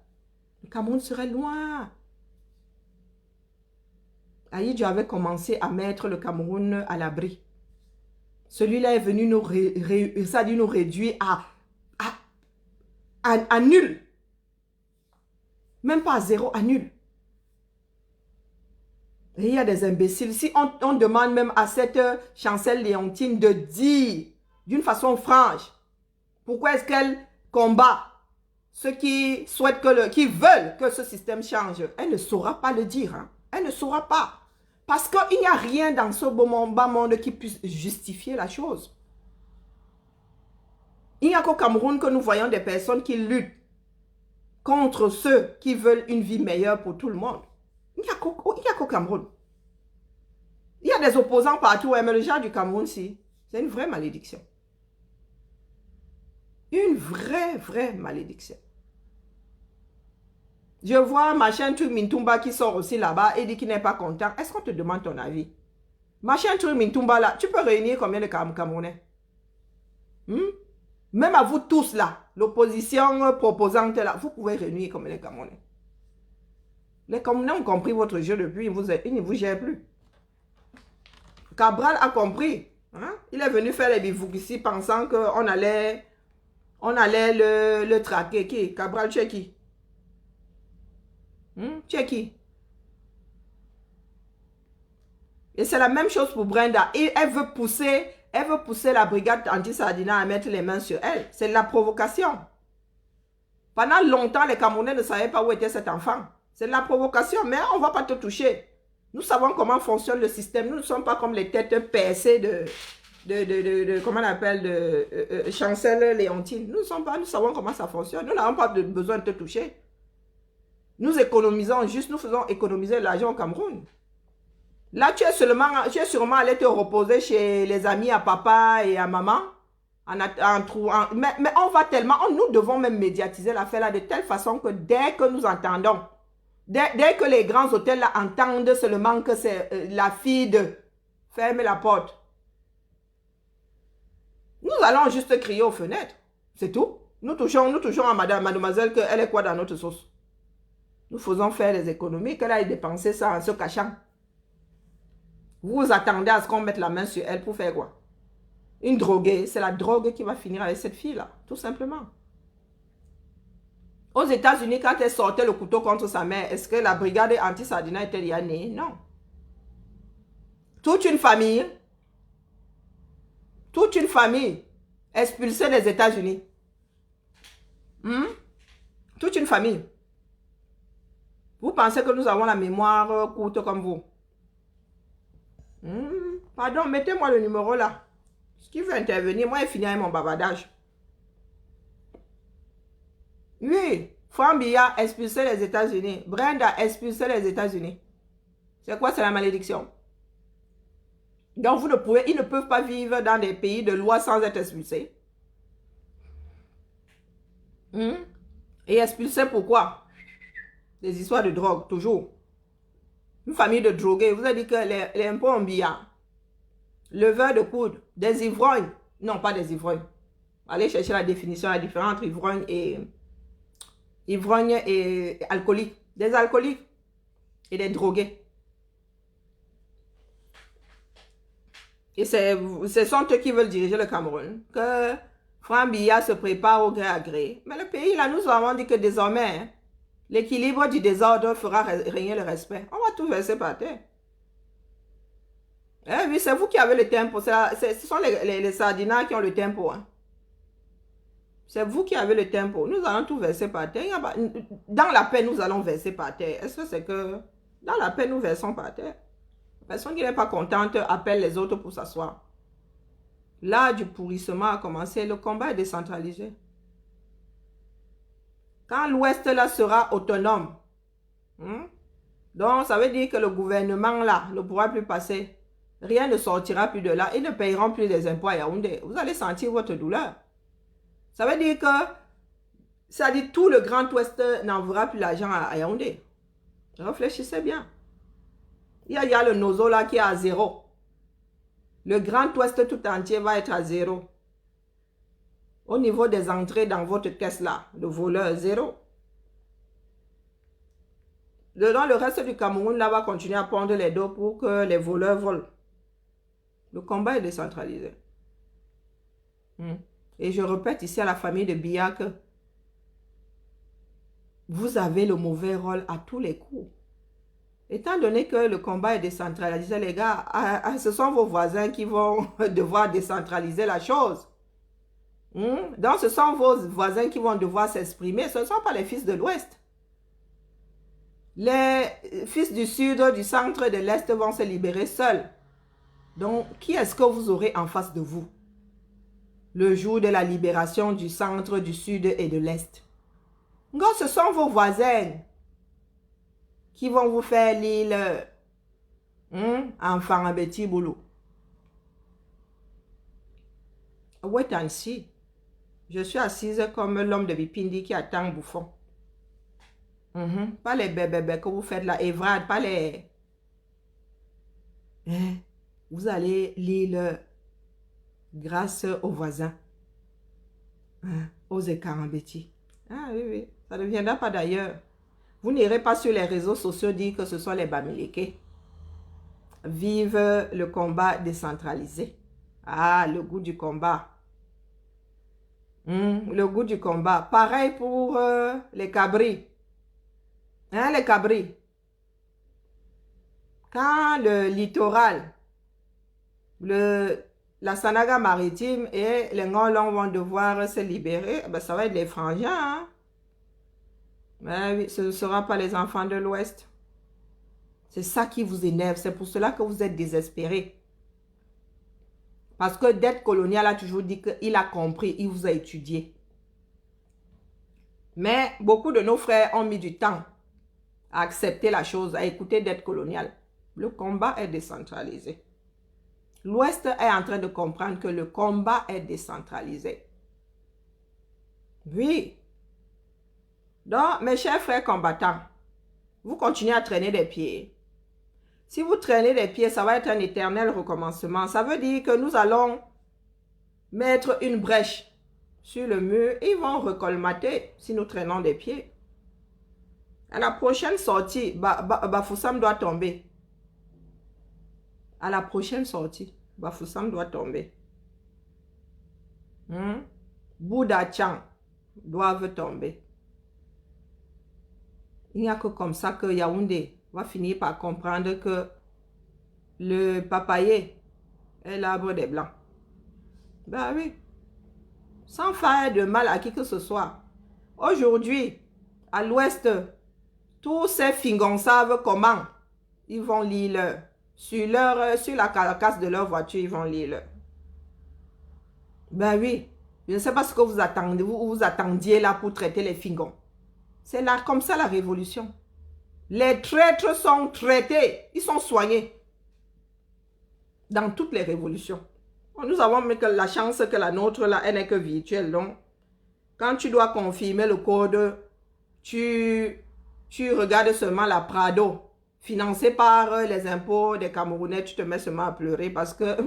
Le Cameroun serait loin. Ahidjo avait commencé à mettre le Cameroun à l'abri. Celui-là est venu nous, nous réduire à nul. Même pas à zéro, à nul. Et il y a des imbéciles. Si on demande même à cette Chancel Léontine de dire d'une façon franche pourquoi est-ce qu'elle combat ceux qui souhaitent qui veulent que ce système change, elle ne saura pas le dire. Hein. Elle ne saura pas. Parce qu'il n'y a rien dans ce bas monde qui puisse justifier la chose. Il n'y a qu'au Cameroun que nous voyons des personnes qui luttent contre ceux qui veulent une vie meilleure pour tout le monde. Il n'y a qu'au Cameroun. Il y a des opposants partout, mais le genre du Cameroun, si, c'est une vraie malédiction. Une vraie malédiction. Je vois Machin Truc Mintumba qui sort aussi là-bas et dit qu'il n'est pas content. Est-ce qu'on te demande ton avis? Machin Truc Mintumba là, tu peux réunir combien de Camerounais? Même à vous tous là, l'opposition proposante là, vous pouvez réunir combien de Camerounais? Les Camerounais ont compris votre jeu depuis, ils ne vous gèrent plus. Cabral a compris. Hein? Il est venu faire les bivoucs ici pensant qu'on allait le traquer. Qui? Cabral, tu es qui? Tu es qui? Et c'est la même chose pour Brenda. Et elle veut pousser la brigade anti-Sardina à mettre les mains sur elle. C'est de la provocation. Pendant longtemps, les Camerounais ne savaient pas où était cet enfant. C'est de la provocation, mais on ne va pas te toucher. Nous savons comment fonctionne le système. Nous ne sommes pas comme les têtes percées comment on appelle, de Chancel Léontine. Nous savons comment ça fonctionne. Nous n'avons pas besoin de te toucher. Nous économisons juste, nous faisons économiser l'argent au Cameroun. Là, tu es sûrement allé te reposer chez les amis à papa et à maman. Mais on va tellement, nous devons même médiatiser l'affaire là de telle façon que dès que nous entendons, dès que les grands hôtels là entendent seulement que c'est la fille de fermer la porte, nous allons juste crier aux fenêtres. C'est tout. Nous touchons à mademoiselle qu'elle est quoi dans notre sauce. Nous faisons faire les économies, qu'elle aille dépenser ça en se cachant. Vous attendez à ce qu'on mette la main sur elle pour faire quoi? Une droguée, c'est la drogue qui va finir avec cette fille-là, tout simplement. Aux États-Unis, quand elle sortait le couteau contre sa mère, est-ce que la brigade anti-Sardina était déjà née? Non. Toute une famille expulsée des États-Unis. Toute une famille. Vous pensez que nous avons la mémoire courte comme vous? Pardon, mettez-moi le numéro là. Ce qui veut intervenir, moi, il finit avec mon bavardage. Oui, Franck Biya expulsé les États-Unis. Brenda expulsé les États-Unis. C'est quoi, c'est la malédiction? Donc, ils ne peuvent pas vivre dans des pays de loi sans être expulsés. Et expulsés pourquoi? Des histoires de drogue, toujours. Une famille de drogués. Vous avez dit que les impôts en Biya, leveur de coude, des ivrognes. Non, pas des ivrognes. Allez chercher la définition, la différence entre ivrogne et alcoolique. Des alcooliques et des drogués. Et ce sont eux qui veulent diriger le Cameroun. Que Franck Biya se prépare au gré à gré. Mais le pays, là, nous avons dit que désormais, hein, l'équilibre du désordre fera régner le respect. On va tout verser par terre. Eh oui, c'est vous qui avez le tempo. Ce sont les Sardinas qui ont le tempo. Hein. C'est vous qui avez le tempo. Nous allons tout verser par terre. Dans la paix, nous allons verser par terre. Est-ce que c'est que dans la paix, nous versons par terre? La personne qui n'est pas contente appelle les autres pour s'asseoir. Là, du pourrissement a commencé. Le combat est décentralisé. Quand l'Ouest là sera autonome, donc ça veut dire que le gouvernement là ne pourra plus passer. Rien ne sortira plus de là. Ils ne paieront plus les impôts à Yaoundé. Vous allez sentir votre douleur. Ça veut dire que tout le Grand Ouest n'enverra plus l'argent à Yaoundé. Réfléchissez bien. Il y a le Nozo là qui est à zéro. Le Grand Ouest tout entier va être à zéro. Au niveau des entrées dans votre caisse là, le voleur, zéro. Dans le reste du Cameroun, là, va continuer à pondre les dos pour que les voleurs volent. Le combat est décentralisé. Et je répète ici à la famille de Biya que vous avez le mauvais rôle à tous les coups. Étant donné que le combat est décentralisé, les gars, ce sont vos voisins qui vont devoir décentraliser la chose. Donc, ce sont vos voisins qui vont devoir s'exprimer. Ce ne sont pas les fils de l'Ouest. Les fils du Sud, du Centre et de l'Est vont se libérer seuls. Donc, qui est-ce que vous aurez en face de vous le jour de la libération du Centre, du Sud et de l'Est? Donc, ce sont vos voisins qui vont vous faire l'île enfant à petit boulot. Wait and see. Je suis assise comme l'homme de Bipindi qui attend bouffon. Pas les bébés que vous faites là, Evrad, pas les... Vous allez l'île grâce aux voisins, aux écarambétis. Ah oui, oui, ça ne viendra pas d'ailleurs. Vous n'irez pas sur les réseaux sociaux dire que ce sont les Bamileke. Vive le combat décentralisé. Ah, le goût du combat. Le goût du combat. Pareil pour les cabris. Les cabris. Quand le littoral, la Sanaga maritime et les Ngolons vont devoir se libérer, ben ça va être les frangins. Mais oui, ce ne sera pas les enfants de l'Ouest. C'est ça qui vous énerve. C'est pour cela que vous êtes désespérés. Parce que Dette coloniale a toujours dit qu'il a compris, il vous a étudié. Mais beaucoup de nos frères ont mis du temps à accepter la chose, à écouter Dette coloniale. Le combat est décentralisé. L'Ouest est en train de comprendre que le combat est décentralisé. Oui. Donc, mes chers frères combattants, vous continuez à traîner des pieds. Si vous traînez des pieds, ça va être un éternel recommencement. Ça veut dire que nous allons mettre une brèche sur le mur. Ils vont recolmater si nous traînons des pieds. À la prochaine sortie, Bafoussam doit tomber. À la prochaine sortie, Bafoussam doit tomber. Bouddha Chang doivent tomber. Il n'y a que comme ça que Yaoundé va finir par comprendre que le papayer est l'arbre des Blancs. Ben oui. Sans faire de mal à qui que ce soit. Aujourd'hui, à l'Ouest, tous ces fingons savent comment ils vont lire sur la carcasse de leur voiture, ils vont lire. Ben oui. Je ne sais pas ce que vous attendez, vous attendiez là pour traiter les fingons. C'est là comme ça la révolution. Les traîtres sont traités, ils sont soignés. Dans toutes les révolutions. Nous avons mais que la chance que la nôtre là, elle n'est que virtuelle. Donc, quand tu dois confirmer le code, tu regardes seulement la Prado, financée par les impôts des Camerounais, tu te mets seulement à pleurer parce que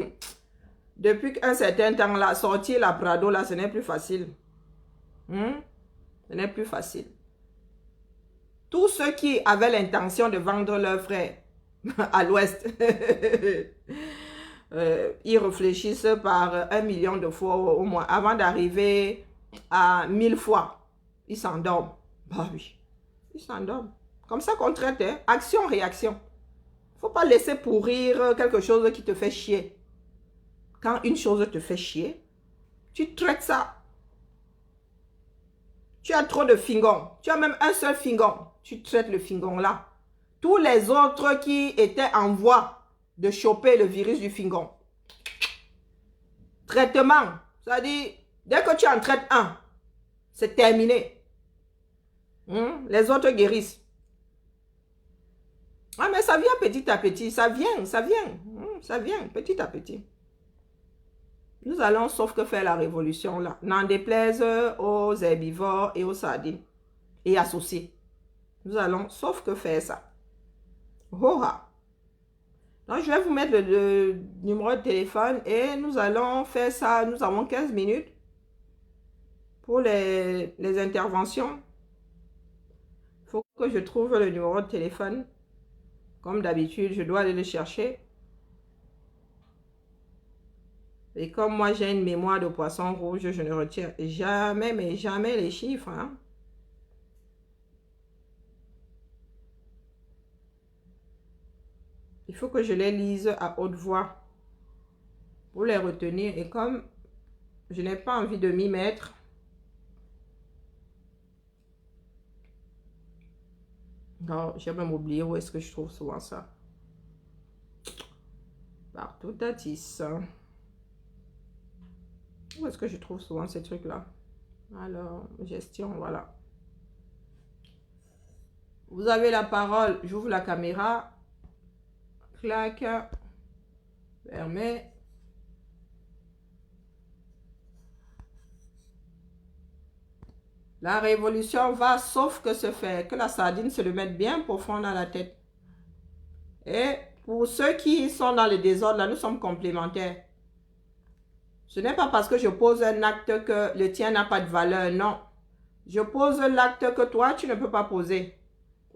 depuis un certain temps là, sortir la Prado là, ce n'est plus facile. Ce n'est plus facile. Tous ceux qui avaient l'intention de vendre leurs frères à l'Ouest, ils réfléchissent par 1 million de fois au moins. Avant d'arriver à 1000 fois, ils s'endorment. Bah oui, ils s'endorment. Comme ça qu'on traite, hein? Action-réaction. Il ne faut pas laisser pourrir quelque chose qui te fait chier. Quand une chose te fait chier, tu traites ça. Tu as trop de fingons. Tu as même un seul fingon. Tu traites le fingon là. Tous les autres qui étaient en voie de choper le virus du fingon, Traitement, c'est-à-dire, dès que tu en traites un, c'est terminé. Les autres guérissent. Ah, mais ça vient petit à petit, ça vient, ça vient petit à petit. Nous allons sauf que faire la révolution là. N'en déplaise aux herbivores et aux sardines et associés. Nous allons sauf que faire ça. Hoha. Donc, je vais vous mettre le numéro de téléphone et nous allons faire ça. Nous avons 15 minutes pour les interventions. Il faut que je trouve le numéro de téléphone. Comme d'habitude, je dois aller le chercher. Et comme moi, j'ai une mémoire de poisson rouge, je ne retiens jamais, mais jamais les chiffres. Hein. Il faut que je les lise à haute voix pour les retenir. Et comme je n'ai pas envie de m'y mettre, non, j'ai même oublié où est-ce que je trouve souvent ça. Partout Tatis. Où est-ce que je trouve souvent ces trucs-là? Alors, gestion, voilà. Vous avez la parole. J'ouvre la caméra. Clac. Fermez. La révolution va, sauf que se faire, que la sardine se le mette bien profond dans la tête. Et pour ceux qui sont dans le désordre, là, nous sommes complémentaires. Ce n'est pas parce que je pose un acte que le tien n'a pas de valeur, non. Je pose l'acte que toi, tu ne peux pas poser.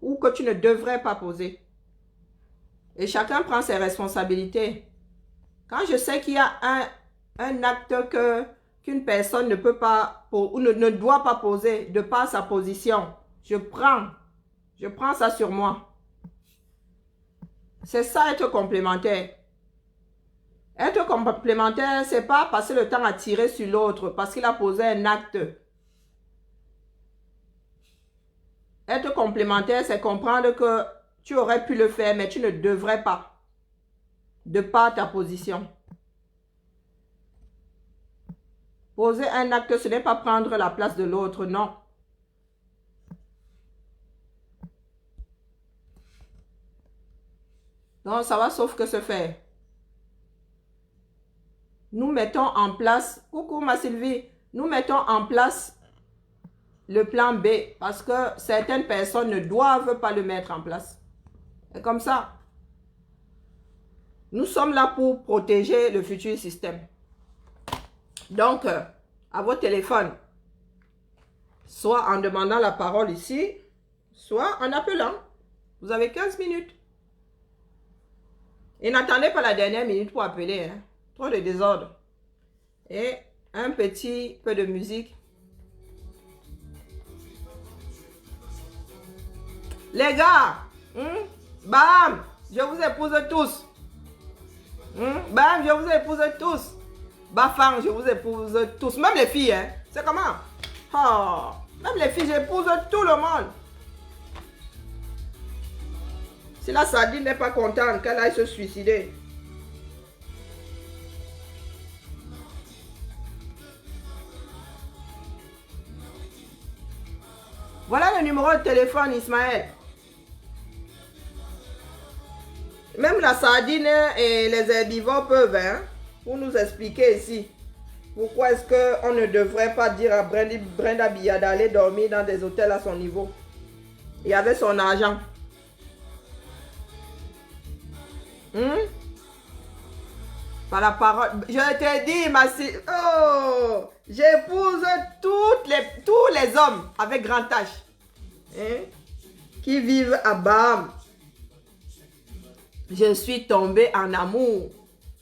Ou que tu ne devrais pas poser. Et chacun prend ses responsabilités. Quand je sais qu'il y a un acte qu'une personne ne peut pas ou ne doit pas poser de par sa position, je prends ça sur moi. C'est ça être complémentaire. Être complémentaire, c'est pas passer le temps à tirer sur l'autre parce qu'il a posé un acte. Être complémentaire, c'est comprendre que tu aurais pu le faire, mais tu ne devrais pas. De par ta position. Poser un acte, ce n'est pas prendre la place de l'autre, non. Donc, ça va sauf que se faire. Nous mettons en place, coucou ma Sylvie, nous mettons en place le plan B parce que certaines personnes ne doivent pas le mettre en place. Et comme ça, nous sommes là pour protéger le futur système. Donc, à votre téléphone, soit en demandant la parole ici, soit en appelant. Vous avez 15 minutes. Et n'attendez pas la dernière minute pour appeler. Hein. Trop de désordre. Et un petit peu de musique. Les gars, bam, je vous épouse tous. Bam, je vous épouse tous. Bafang, je vous épouse tous. Même les filles, hein. C'est comment? Oh, même les filles, j'épouse tout le monde. Si la sardine n'est pas contente, qu'elle aille se suicider. Voilà le numéro de téléphone, Ismaël. Même la sardine et les herbivores peuvent, hein, pour nous expliquer ici. Pourquoi est-ce qu'on ne devrait pas dire à Brenda Biya d'aller dormir dans des hôtels à son niveau? Et avec son argent. Par la parole. Je te dis, ma fille. Oh! J'épouse tous les hommes avec grand H. Hein? Qui vivent à Bam. Je suis tombée en amour.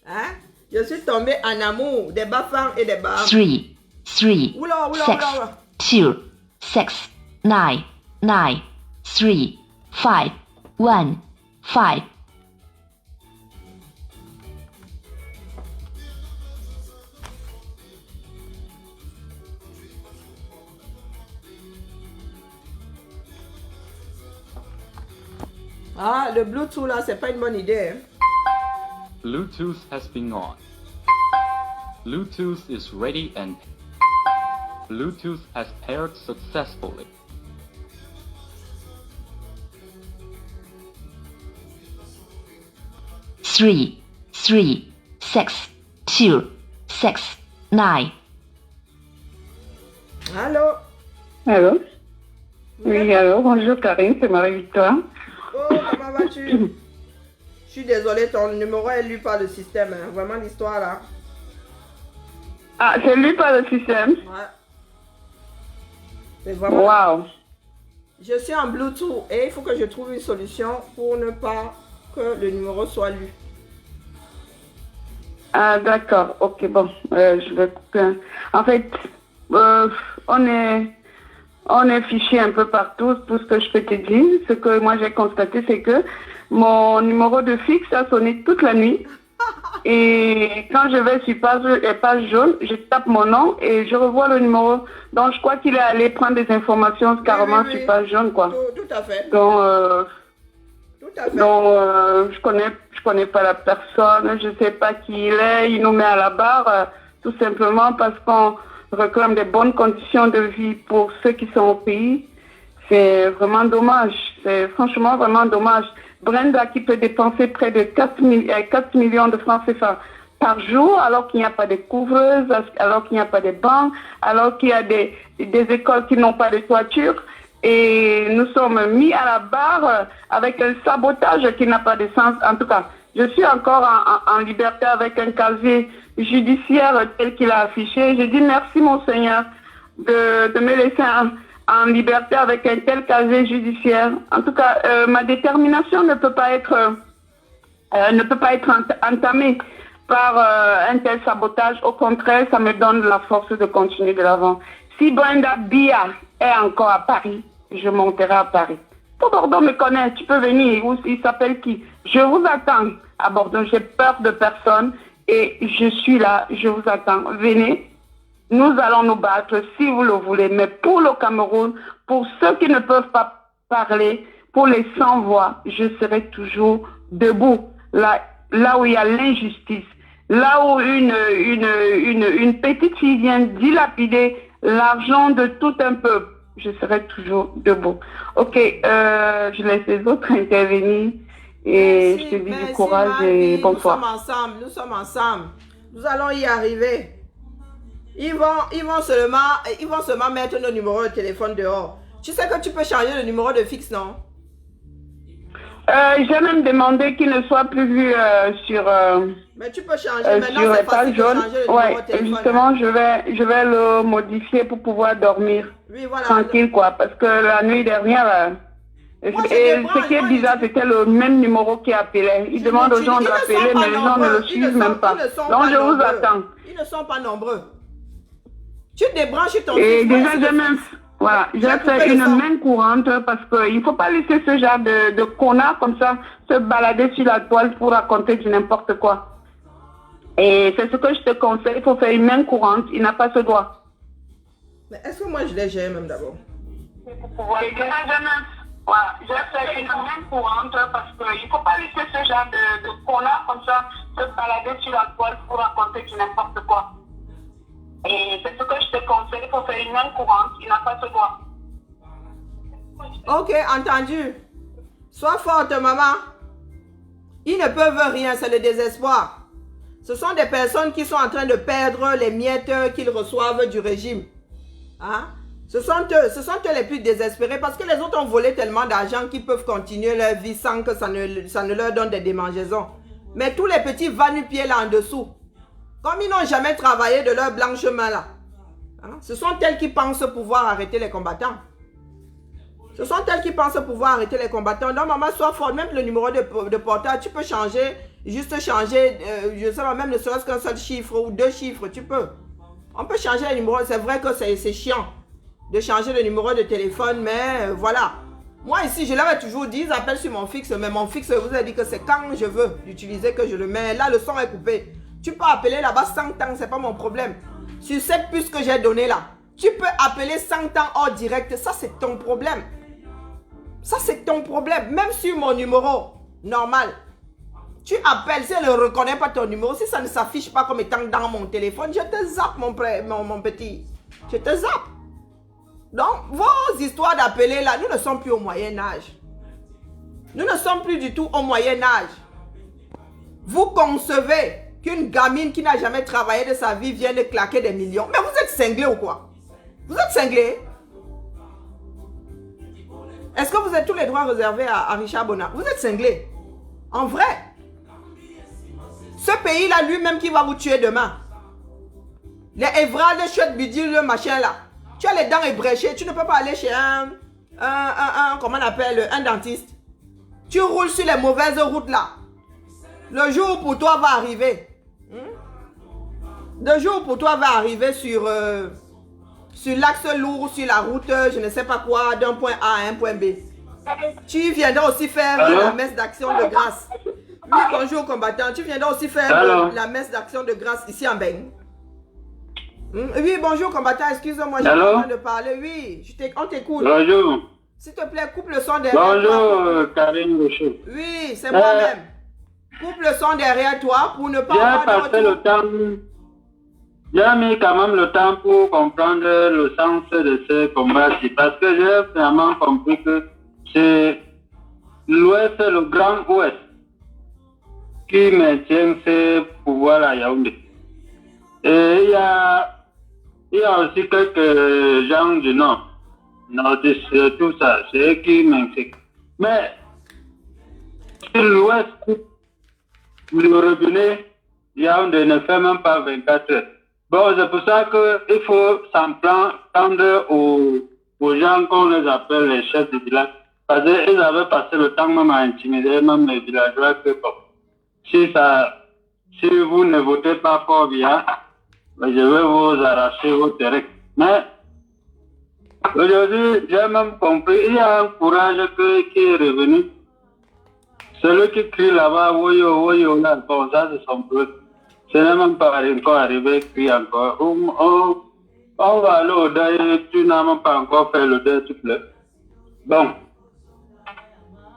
Hein? Je suis tombée en amour des Bafang et des Bam. 3, 6, 2, 6, 9, 9, 3, 5, 1, 5. Ah, le Bluetooth là, c'est pas une bonne idée. Hein? Bluetooth has been on. Bluetooth is ready and Bluetooth has paired successfully. Three, 6, 2, 6, 9. Allô? Allô? Oui, allô, bonjour Karine, c'est Marie-Victoire. Oh, comment vas-tu? Je suis désolée, ton numéro est lu par le système, hein. Vraiment l'histoire là. Ah, c'est lu par le système? Ouais. C'est vraiment... Waouh! Je suis en Bluetooth et il faut que je trouve une solution pour ne pas que le numéro soit lu. Ah, d'accord, ok, bon, je vais couper. En fait, on est fiché un peu partout. Tout ce que je peux te dire, ce que moi j'ai constaté, c'est que mon numéro de fixe a sonné toute la nuit. Et quand je vais sur page jaune, je tape mon nom et je revois le numéro. Donc je crois qu'il est allé prendre des informations carrément oui. sur page jaune, quoi. Tout à fait. Donc, Tout à fait. je connais pas la personne, je sais pas qui il est, il nous met à la barre, tout simplement parce qu'on réclame des bonnes conditions de vie pour ceux qui sont au pays. C'est vraiment dommage, c'est franchement vraiment dommage. Brenda qui peut dépenser près de 4 millions de francs CFA par jour, alors qu'il n'y a pas de couvreuses, alors qu'il n'y a pas de bancs, alors qu'il y a des écoles qui n'ont pas de toiture. Et nous sommes mis à la barre avec un sabotage qui n'a pas de sens. En tout cas, je suis encore en liberté avec un casier judiciaire tel qu'il a affiché. Je dis merci mon Seigneur de me laisser en liberté avec un tel casier judiciaire. En tout cas, ma détermination ne peut pas être entamée par un tel sabotage. Au contraire, ça me donne la force de continuer de l'avant. Si Brenda Bia est encore à Paris, je monterai à Paris. Tout Bordeaux me connaît, tu peux venir. Ou il s'appelle qui? Je vous attends à Bordeaux. J'ai peur de personne et je suis là, je vous attends. Venez, nous allons nous battre si vous le voulez. Mais pour le Cameroun, pour ceux qui ne peuvent pas parler, pour les sans-voix, je serai toujours debout. Là où il y a l'injustice, là où une petite fille vient dilapider l'argent de tout un peuple, je serai toujours debout. Ok, je laisse les autres intervenir et je te dis du courage et bonsoir. Nous sommes ensemble. Nous allons y arriver. Ils vont seulement mettre nos numéros de téléphone dehors. Tu sais que tu peux changer le numéro de fixe, non? J'ai même demandé qu'il ne soit plus vu sur... mais tu peux changer maintenant, sur c'est facile de jaune. changer le numéro de téléphone. Justement, je vais le modifier pour pouvoir dormir tranquille, quoi. Parce que la nuit dernière, ce qui est bizarre, c'était le même numéro qui appelait. Il demande aux gens de l'appeler, mais les gens ne le suivent même pas. Donc, je vous attends. Ils ne sont pas nombreux. Tu débranches ton Et déjà, j'ai même... Voilà, j'ai fait une main courante parce qu'il ne faut pas laisser ce genre de connard comme ça se balader sur la toile pour raconter du n'importe quoi. Et c'est ce que je te conseille, il faut faire une main courante, il n'a pas ce droit. Mais est-ce que moi je l'ai géré même d'abord? Et déjà, j'ai fait une main courante parce qu'il ne faut pas laisser ce genre de connard comme ça se balader sur la toile pour raconter du n'importe quoi. Et c'est ce que je te conseille, il faut faire une main courante, il n'a pas ce droit. Ok, entendu. Sois forte, maman. Ils ne peuvent rien, c'est le désespoir. Ce sont des personnes qui sont en train de perdre les miettes qu'ils reçoivent du régime. Hein? Ce sont eux les plus désespérés parce que les autres ont volé tellement d'argent qu'ils peuvent continuer leur vie sans que ça ne leur donne des démangeaisons. Mais tous les petits va-nu-pieds là en dessous, comme ils n'ont jamais travaillé de leur blanche main là, hein, ce sont elles qui pensent pouvoir arrêter les combattants. Ce sont elles qui pensent pouvoir arrêter les combattants. Donc maman, sois forte. Même le numéro de portable, tu peux changer, juste changer, je ne sais pas, même ne serait-ce qu'un seul chiffre ou 2 chiffres, tu peux. On peut changer le numéro, c'est vrai que c'est chiant de changer le numéro de téléphone, mais voilà. Moi ici, je l'avais toujours dit, ils appellent sur mon fixe, mais mon fixe, vous avez dit que c'est quand je veux l'utiliser que je le mets. Là, le son est coupé. Tu peux appeler là-bas 100 ans, c'est pas mon problème. Sur cette puce que j'ai donnée là, tu peux appeler 100 ans hors direct, ça c'est ton problème. Ça c'est ton problème. Même sur mon numéro normal, Tu appelles, si elle ne reconnaît pas ton numéro, si ça ne s'affiche pas comme étant dans mon téléphone, je te zappe, mon petit. Je te zappe. Donc, vos histoires d'appeler là, nous ne sommes plus au Moyen-Âge. Nous ne sommes plus du tout au Moyen-Âge. Vous concevez qu'une gamine qui n'a jamais travaillé de sa vie vienne claquer des millions. Mais vous êtes cinglé ou quoi? Vous êtes cinglé? Est-ce que vous avez tous les droits réservés à Richard Bonnat? Vous êtes cinglé. En vrai. Ce pays-là, lui-même qui va vous tuer demain. Les Evra, les chouettes bidule, le machin là. Tu as les dents ébréchées, tu ne peux pas aller chez comment on appelle, un dentiste. Tu roules sur les mauvaises routes là. Le jour pour toi va arriver. Le jour pour toi va arriver sur l'axe lourd, sur la route, je ne sais pas quoi, d'un point A à un point B. Tu viendras aussi faire la messe d'action de grâce. Oui, bonjour combattant. Tu viendras aussi faire la messe d'action de grâce ici en Beng. Oui, bonjour combattant. Excuse-moi, j'ai pas de parler. Oui, on t'écoute. Bonjour. S'il te plaît, coupe le son derrière toi. Bonjour, Karine Rocher. Oui, c'est moi-même. Coupe le son derrière toi pour ne pas avoir passé le temps. J'ai mis quand même le temps pour comprendre le sens de ce combat-ci. Parce que j'ai vraiment compris que c'est l'Ouest, le Grand Ouest, qui maintient ce pouvoir à Yaoundé. Et il y a aussi quelques gens du Nord. Nordistes, tout ça, c'est eux qui maintiennent. Mais sur l'Ouest, le robinet, Yaoundé ne fait même pas 24 heures. Bon, c'est pour ça qu'il faut s'en prendre aux gens qu'on les appelle les chefs de village. Parce qu'ils avaient passé le temps même à intimider même les villageois que bon, si vous ne votez pas fort bien, je vais vous arracher vos terrains. Mais aujourd'hui, j'ai même compris, il y a un courage qui est revenu. Celui qui crie là-bas, woyo, woyo, là, bon, ça c'est son problème. Ce n'est même pas encore arrivé, crie encore. On va aller au deuil, tu n'as même pas encore fait le deuil, tu pleures. Bon.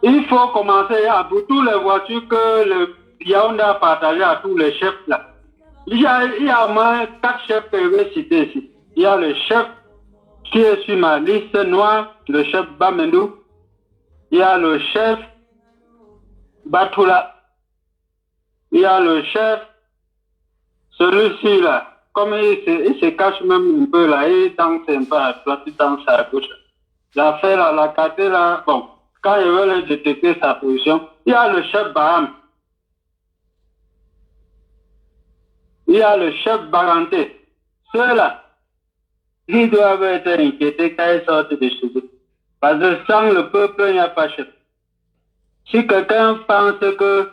Il faut commencer pour toutes les voitures que le Yaoundé a partagées à tous les chefs là. Il y a au moins 4 chefs que je vais citer ici. Il y a le chef qui est sur ma liste noire, le chef Bamendou. Il y a le chef Batoula. Il y a le chef, celui-ci là. Comme il se cache même un peu là, il danse un peu à droite, il danse à gauche. L'affaire là, la carte là, bon, quand il veut détecter sa position, il y a le chef Baham. Il y a le chef Baranté. Ceux-là, ils doivent être inquiétés quand ils sortent de chez eux. Parce que sans le peuple, il n'y a pas de chef. Si quelqu'un pense que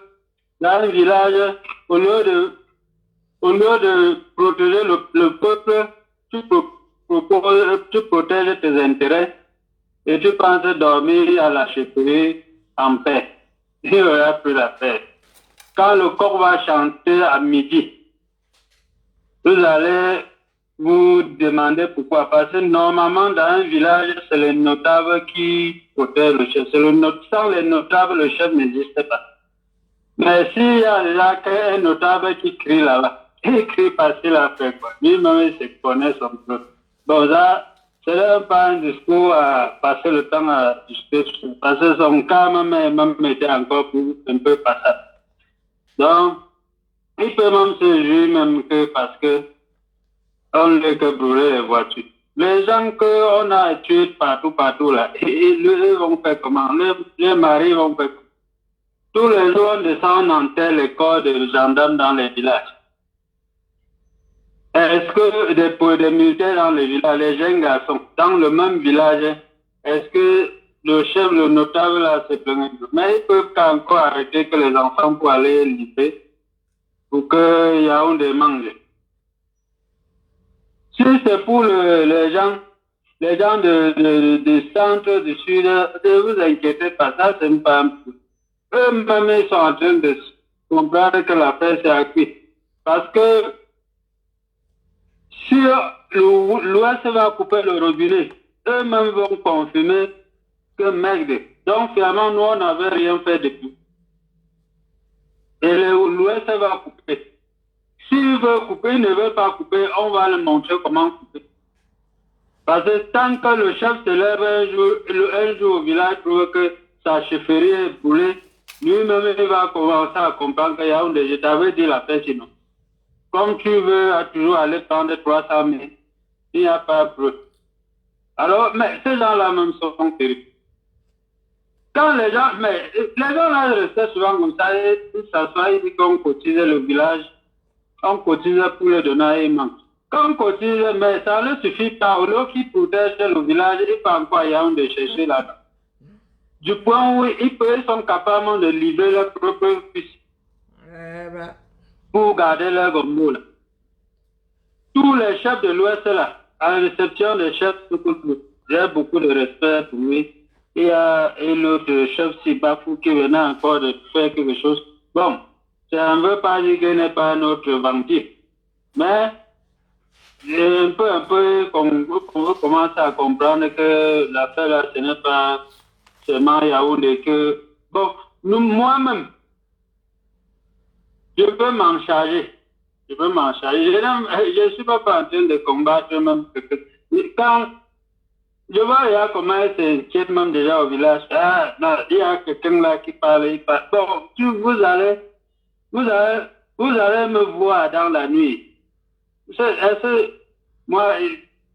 dans un village, au lieu de protéger le peuple, tu protèges tes intérêts et tu penses dormir à la chefferie en paix. Il n'y aura plus la paix. Quand le coq va chanter à midi, vous allez vous demander pourquoi. Parce que normalement, dans un village, c'est les notables qui protègent le chef. Sans les notables, le chef n'existe pas. Mais s'il y a là un notable qui crie là-bas, il crie parce qu'il a fait quoi. Lui-même, il se connaît son peuple. Bon, ça, c'est pas un discours à passer le temps à discuter. Parce que son cas même était encore un peu passable. Donc, il peut même se juger même que parce que on ne que brûler les voitures. Les gens qu'on a tués partout là, ils vont faire comment? Les maris vont faire comment? Tous les jours, on descend en terre les corps de gendarmes dans les villages. Est-ce que pour des militaires dans les villages, les jeunes garçons, dans le même village, est-ce que le chef, le notable là, se plaint? Mais ils peuvent encore arrêter que les enfants pour aller livrer pour qu'il y ait un des manges. Si c'est pour les gens du centre, du sud, ne vous inquiétez pas, ça c'est pas un peu. Eux-mêmes, ils sont en train de comprendre que la paix c'est acquis. Parce que si l'Ouest va couper le robinet, eux-mêmes vont confirmer que merde. Donc finalement, nous, on n'avait rien fait depuis. Et l'Ouest va couper. S'il veut couper, il ne veut pas couper, on va lui montrer comment couper. Parce que tant que le chef se lève un jour au village, trouve que sa chefferie est brûlée, lui-même il va commencer à comprendre qu'il y a je t'avais dit la paix sinon. Comme tu veux toujours aller prendre 300 000, il n'y a pas de preuve. Alors, mais ces gens-là même sont terribles. Quand les gens là restaient souvent comme ça, ils s'assoient, ils disent qu'on cotise le village, on cotise pour les donner à manque. Quand on cotise, mais ça ne suffit pas. Au lieu qu'ils protègent le village, il faut encore y avoir de chercher là-dedans. Du point où ils sont capables de livrer leur propre fils pour garder leur gombo là. Tous les chefs de l'Ouest là, à la réception des chefs, j'ai beaucoup de respect pour lui. Il y a un autre chef Sibafou qui venait encore de faire quelque chose. Bon, ça ne veut pas dire qu'il n'est pas notre vampire. Mais un peu, on commence à comprendre que l'affaire là, ce n'est pas seulement Yaoundé que... Bon, moi-même, je peux m'en charger. Je ne suis pas en train de combattre même. Quand je vois, il y a comment elle s'inquiète même déjà au village. Ah, non, il y a quelqu'un là qui parle, Bon, vous allez me voir dans la nuit. Est-ce que moi,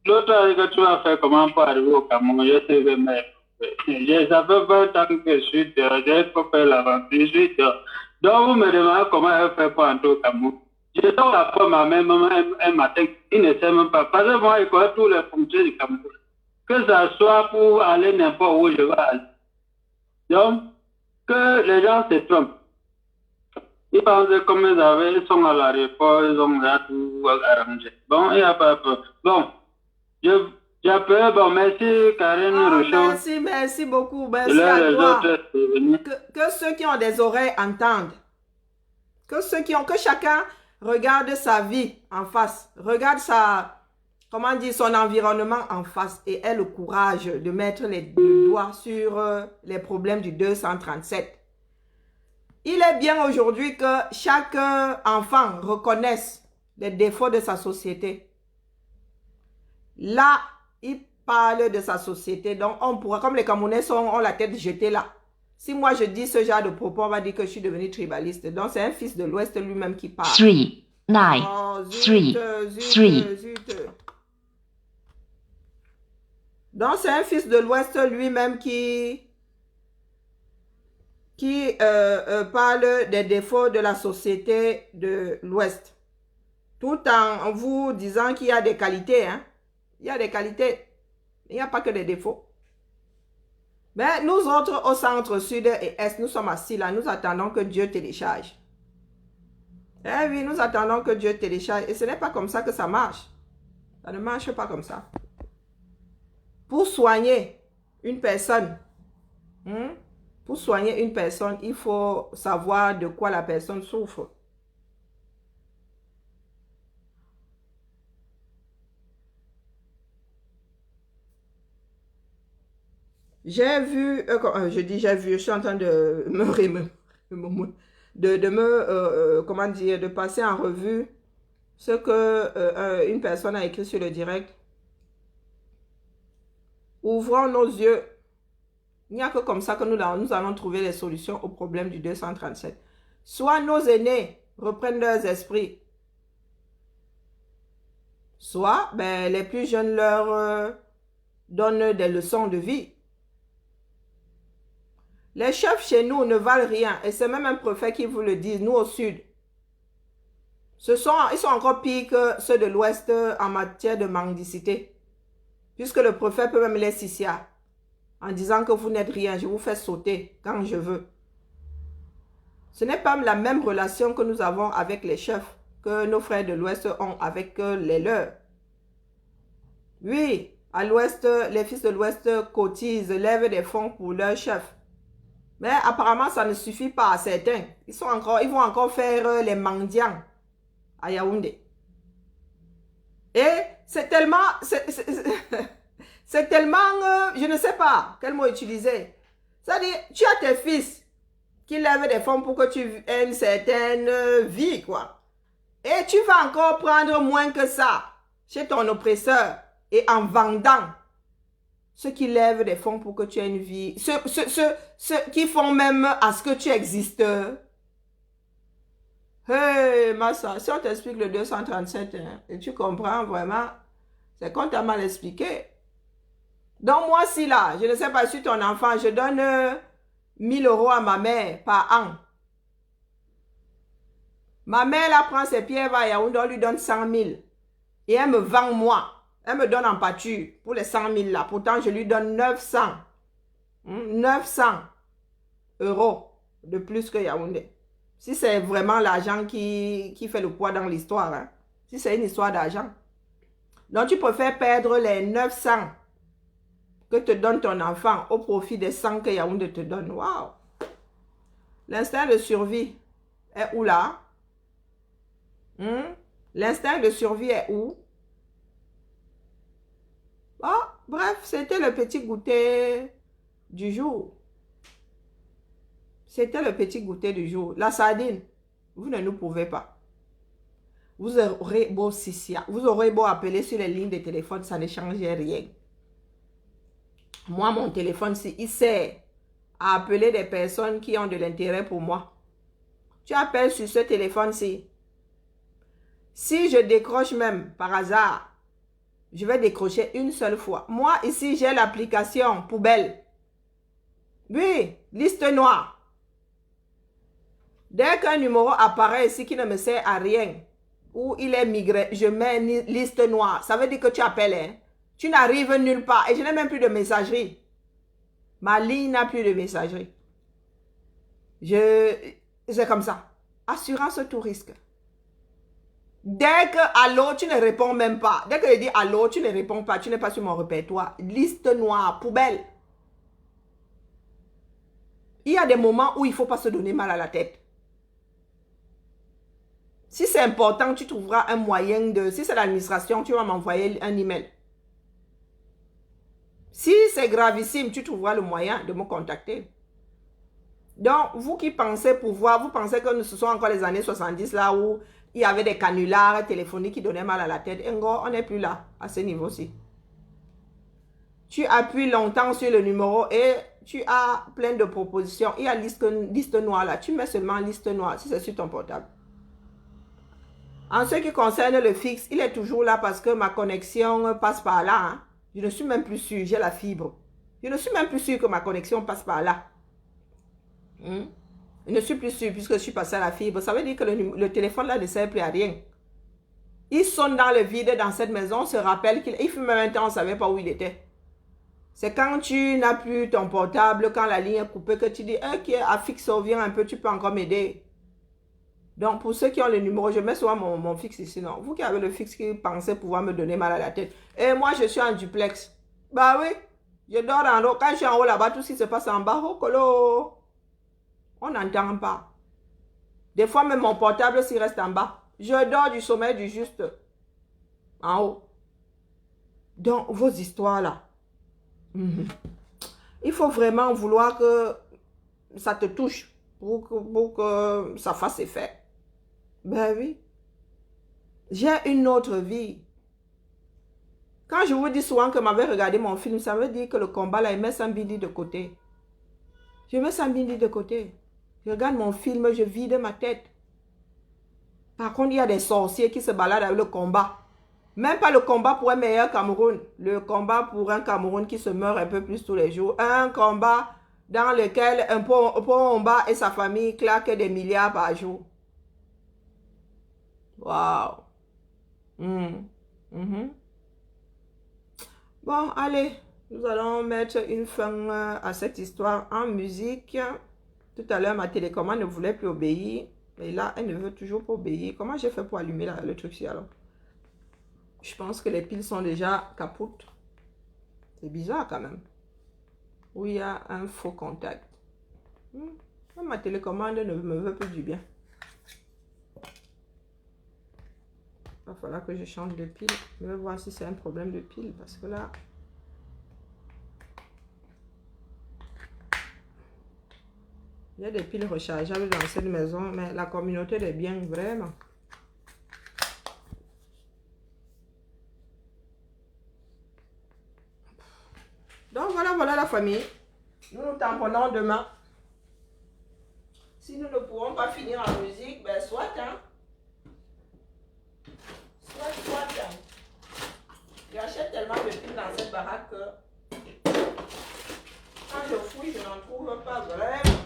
l'autre année que tu vas faire comment pour arriver au Cameroun, je sais que ça fait 20 ans que je suis dehors, j'ai pas fait l'aventure, je suis dehors. Donc vous me demandez comment elle fait pour entrer au Cameroun. Je sors la fois ma mère un matin, il ne sait même pas. Parce que moi, il connaît tous les fonctions du Cameroun. Que ça soit pour aller n'importe où je vais aller. Donc, que les gens se trompent. Ils pensent comme ils sont à l'aéroport, ils ont là tout arrangé. Bon, il n'y a pas peur. Bon, j'appelle, bon, merci Karine Rochaud. Merci beaucoup, merci à toi. Que ceux qui ont des oreilles entendent. Que chacun regarde sa vie en face. Regarde son environnement en face et ait le courage de mettre le doigt sur les problèmes du 237. Il est bien aujourd'hui que chaque enfant reconnaisse les défauts de sa société. Là, il parle de sa société, donc on pourra, comme les Camerounais ont la tête jetée là. Si moi je dis ce genre de propos, on va dire que je suis devenu tribaliste. Donc c'est un fils de l'Ouest lui-même qui parle. 3, 9, Oh, 3. Donc c'est un fils de l'Ouest lui-même qui parle des défauts de la société de l'Ouest. Tout en vous disant qu'il y a des qualités. Hein? Il y a des qualités. Il n'y a pas que des défauts. Mais nous autres, au centre, sud et est, nous sommes assis là. Nous attendons que Dieu télécharge. Eh oui, nous attendons que Dieu télécharge. Et ce n'est pas comme ça que ça marche. Ça ne marche pas comme ça. Pour soigner une personne, il faut savoir de quoi la personne souffre. J'ai vu, je suis en train de de passer en revue ce que une personne a écrit sur le direct. Ouvrons nos yeux. Il n'y a que comme ça que nous allons trouver les solutions aux problèmes du 237. Soit nos aînés reprennent leurs esprits, soit les plus jeunes leur donnent des leçons de vie. Les chefs chez nous ne valent rien. Et c'est même un préfet qui vous le dit, nous au sud. Ils sont encore pires que ceux de l'Ouest en matière de mendicité. Puisque le préfet peut même les sicia en disant que vous n'êtes rien, je vous fais sauter quand je veux. Ce n'est pas la même relation que nous avons avec les chefs que nos frères de l'Ouest ont avec les leurs. Oui, à l'Ouest, les fils de l'Ouest cotisent, lèvent des fonds pour leurs chefs. Mais apparemment, ça ne suffit pas à certains. Ils vont encore faire les mendiants à Yaoundé. Et c'est tellement... C'est tellement... je ne sais pas quel mot utiliser. C'est-à-dire, tu as tes fils. qui lève des fonds pour que tu aies une certaine vie, quoi. Et tu vas encore prendre moins que ça chez ton oppresseur et en vendant ceux qui lèvent des fonds pour que tu aies une vie, ceux qui font même à ce que tu existes. Hey, Massa, si on t'explique le 237, hein, et tu comprends vraiment, c'est qu'on t'a mal expliqué. Donc moi, si là, je ne sais pas si ton enfant, je donne 1000 € à ma mère par an. Ma mère, là, prend ses pieds, va à Yaoundé, on lui donne 100 000. Et elle me vend moi. Elle me donne en pâture pour les 100 000 là. Pourtant, je lui donne 900. 900 € de plus que Yaoundé. Si c'est vraiment l'argent qui fait le poids dans l'histoire. Hein. Si c'est une histoire d'argent. Donc, tu préfères perdre les 900 que te donne ton enfant au profit des 100 que Yaoundé te donne. Waouh! L'instinct de survie est où là? L'instinct de survie est où? Oh, bref, c'était le petit goûter du jour. C'était le petit goûter du jour. La sardine, vous ne nous pouvez pas. Vous aurez beau vous aurez beau appeler sur les lignes de téléphone, ça ne change rien. Moi, mon téléphone, il sert à appeler des personnes qui ont de l'intérêt pour moi. Tu appelles sur ce téléphone-ci. Si je décroche même par hasard, je vais décrocher une seule fois. Moi, ici, j'ai l'application poubelle. Oui, liste noire. Dès qu'un numéro apparaît ici qui ne me sert à rien, ou il est migré, je mets une liste noire. Ça veut dire que tu appelles, hein? Tu n'arrives nulle part. Et je n'ai même plus de messagerie. Ma ligne n'a plus de messagerie. C'est comme ça. Assurance tout risque. Dès que allô, tu ne réponds même pas. Dès que je dis allô, tu ne réponds pas. Tu n'es pas sur mon répertoire. Liste noire, poubelle. Il y a des moments où il ne faut pas se donner mal à la tête. Si c'est important, tu trouveras un moyen de... Si c'est l'administration, tu vas m'envoyer un email. Si c'est gravissime, tu trouveras le moyen de me contacter. Donc, vous qui pensez pouvoir, vous pensez que ce sont encore les années 70 là où il y avait des canulars téléphoniques qui donnaient mal à la tête. On n'est plus là, à ce niveau-ci. Tu appuies longtemps sur le numéro et tu as plein de propositions. Il y a liste noire là. Tu mets seulement liste noire si c'est sur ton portable. En ce qui concerne le fixe, il est toujours là parce que ma connexion passe par là. Hein. Je ne suis même plus sûr, j'ai la fibre. Je ne suis même plus sûr que ma connexion passe par là. Je ne suis plus sûr puisque je suis passé à la fibre. Ça veut dire que le téléphone là ne sert plus à rien. Il sonne dans le vide dans cette maison. On se rappelle qu'il fut même un temps, on ne savait pas où il était. C'est quand tu n'as plus ton portable, quand la ligne est coupée, que tu dis, ok, à fixe, viens un peu, tu peux encore m'aider. Donc, pour ceux qui ont le numéro, je mets souvent mon fixe ici, non. Vous qui avez le fixe qui pensez pouvoir me donner mal à la tête. Et moi, je suis en duplex. Bah oui, je dors en haut. Quand je suis en haut là-bas, tout ce qui se passe en bas, oh, colo. On n'entend pas. Des fois, même mon portable s'il reste en bas. Je dors du sommeil du juste. En haut. Donc, vos histoires là. Il faut vraiment vouloir que ça te touche pour que ça fasse effet. Ben oui. J'ai une autre vie. Quand je vous dis souvent que m'avait regardé mon film, ça veut dire que le combat là, il met Sambindi de côté. Je mets Sambindi de côté. Je regarde mon film, je vide ma tête. Par contre, il y a des sorciers qui se baladent avec le combat. Même pas le combat pour un meilleur Cameroun. Le combat pour un Cameroun qui se meurt un peu plus tous les jours. Un combat dans lequel un Pomba et sa famille claquent des milliards par jour. Waouh. Bon, allez. Nous allons mettre une fin à cette histoire en musique. Tout à l'heure, ma télécommande ne voulait plus obéir. Et là, elle ne veut toujours pas obéir. Comment j'ai fait pour allumer le truc ici alors? Je pense que les piles sont déjà capotes. C'est bizarre quand même. Où il y a un faux contact. Ma télécommande ne me veut plus du bien. Il va falloir que je change de pile. Je vais voir si c'est un problème de pile. Parce que là... Il y a des piles rechargeables dans cette maison, mais la communauté est bien, vraiment. Donc voilà la famille. Nous nous tamponnons demain. Si nous ne pourrons pas finir en musique, ben soit, hein. Soit, hein. J'achète tellement de piles dans cette baraque que quand je fouille, je n'en trouve pas vraiment.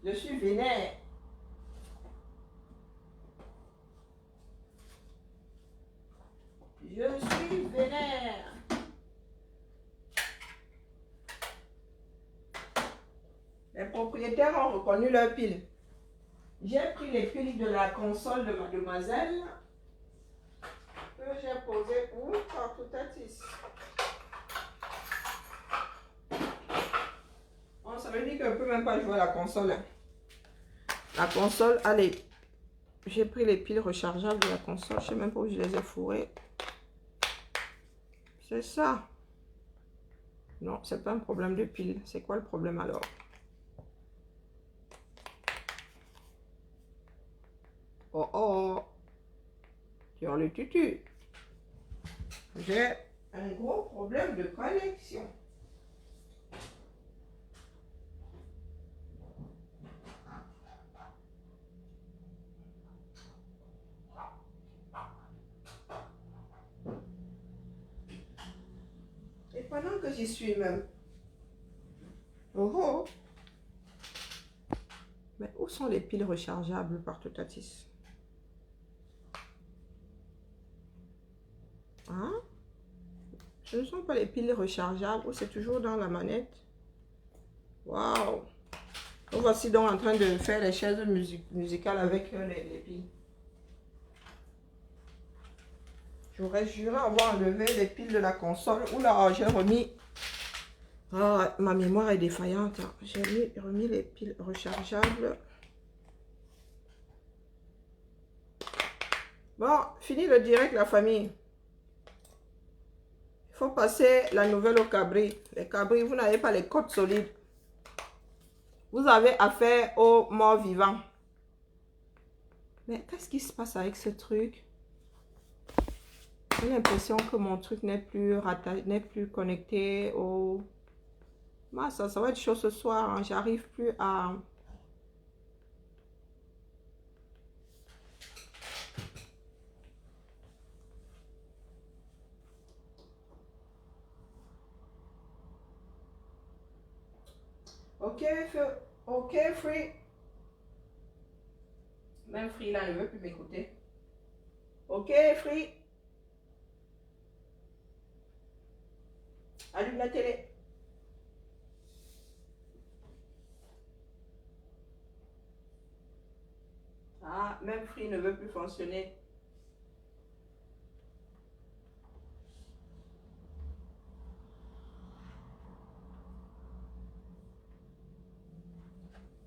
Je suis vénère. Je suis vénère. Les propriétaires ont reconnu leurs piles. J'ai pris les piles de la console de mademoiselle que j'ai posées où partoutatis. Bon, ça veut dire qu'on ne peut même pas jouer à la console. La console, allez, j'ai pris les piles rechargeables de la console. Je ne sais même pas où je les ai fourrées. C'est ça. Non, c'est pas un problème de piles. C'est quoi le problème alors? Oh oh, sur le tutu. J'ai un gros problème de connexion. Et pendant que j'y suis même. Oh oh. Mais où sont les piles rechargeables par Totatis? Hein? Ce ne sont pas les piles rechargeables ou c'est toujours dans la manette? Waouh! Nous voici donc en train de faire les chaises musicales avec les piles. J'aurais juré avoir enlevé les piles de la console. Oula, j'ai remis. Ah, ma mémoire est défaillante. J'ai remis les piles rechargeables. Bon, fini le direct, la famille. Il faut passer la nouvelle au cabri. Les cabris, vous n'avez pas les côtes solides. Vous avez affaire aux morts vivants. Mais qu'est-ce qui se passe avec ce truc? J'ai l'impression que mon truc n'est plus connecté au... Ah, ça va être chaud ce soir. Hein. J'arrive plus à... Ok, Free. Même Free là, ne veut plus m'écouter. Ok, Free. Allume la télé. Ah, même Free ne veut plus fonctionner.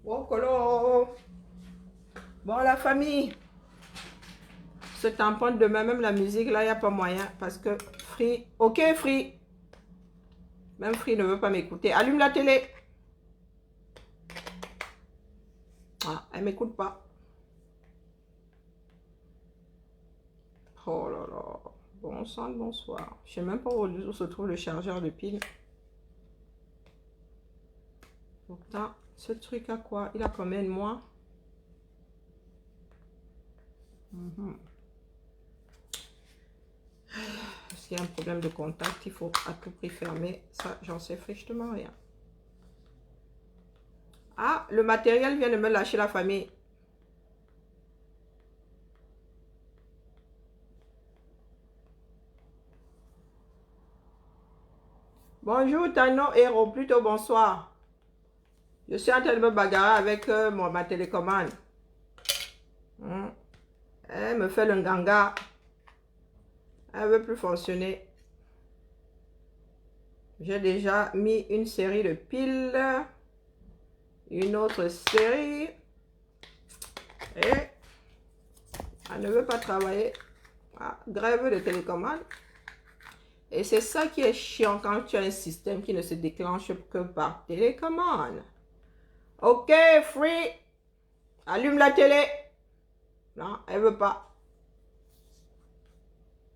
Bon, colo. Bon, la famille. Ce tampon demain, même la musique, là, il n'y a pas moyen. Parce que Free... Ok, Free. Même Free ne veut pas m'écouter. Allume la télé. Ah, elle ne m'écoute pas. Oh là là. Bon sang, bonsoir. Je ne sais même pas où se trouve le chargeur de pile. Pourtant, ce truc a quoi? Il a combien de mois? S'il y a un problème de contact, il faut à tout prix fermer. Ça, j'en sais frichement rien. Ah, le matériel vient de me lâcher, la famille. Bonjour, Tano Héros, plutôt bonsoir. Je suis en train de me bagarrer avec ma télécommande. Elle me fait le ganga. Elle ne veut plus fonctionner. J'ai déjà mis une série de piles. Une autre série. Et elle ne veut pas travailler. Ah, grève de télécommande. Et c'est ça qui est chiant quand tu as un système qui ne se déclenche que par télécommande. Ok, Free. Allume la télé. Non, elle veut pas.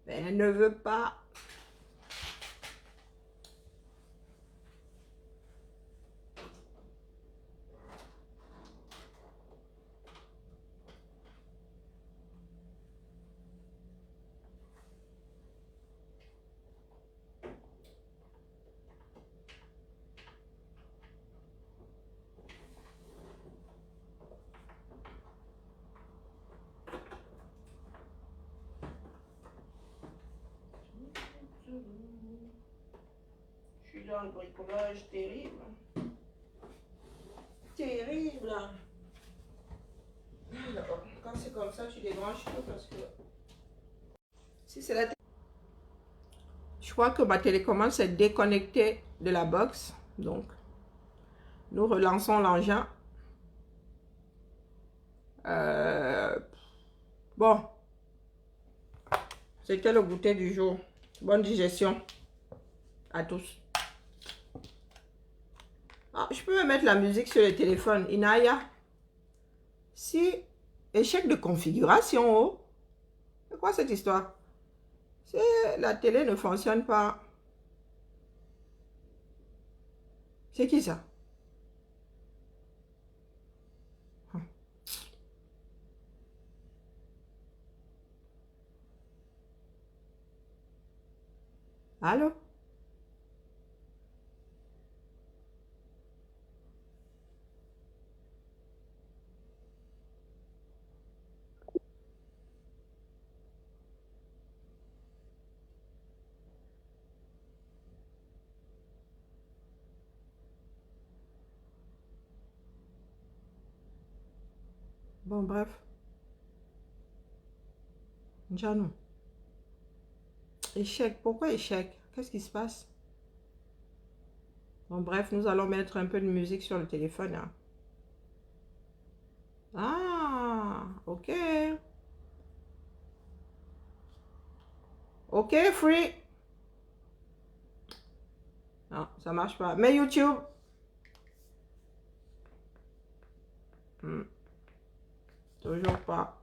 Elle ne veut pas. Je suis dans le bricolage terrible. Terrible. Alors, quand c'est comme ça, tu débranches tout parce que... Si c'est la... Je crois que ma télécommande s'est déconnectée de la box. Donc, nous relançons l'engin. Bon. C'était le goûter du jour. Bonne digestion à tous. Ah, je peux mettre la musique sur le téléphone. Inaya. Si, échec de configuration. Oh. C'est quoi cette histoire? La télé ne fonctionne pas. C'est qui ça? Allô? Bon, bref. Jano. Échec. Pourquoi échec? Qu'est-ce qui se passe? Bon, bref, nous allons mettre un peu de musique sur le téléphone. Hein. Ah, ok. Ok, Free. Non, ça marche pas. Mais YouTube. Toujours pas.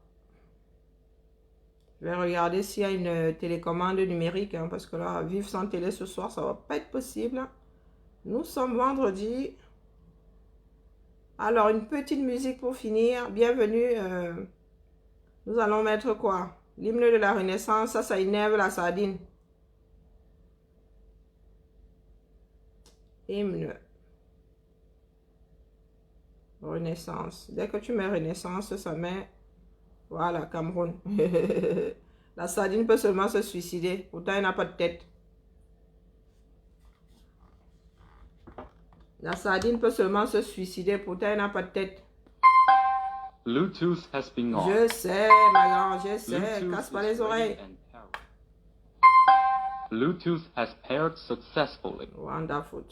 Je vais regarder s'il y a une télécommande numérique. Hein, parce que là, vivre sans télé ce soir, ça va pas être possible. Hein. Nous sommes vendredi. Alors, une petite musique pour finir. Bienvenue. Nous allons mettre quoi? L'hymne de la Renaissance. Ça énerve la sardine. Hymne. Renaissance. Dès que tu mets Renaissance, ça met... Voilà, Cameroun. La sardine peut seulement se suicider. Pourtant, elle n'a pas de tête. La sardine peut seulement se suicider. Pourtant, elle n'a pas de tête. Bluetooth has been on. Je sais, ma grande, je sais. Bluetooth Casse pas is les oreilles. ready and paired. Bluetooth has paired successfully. Wonderful.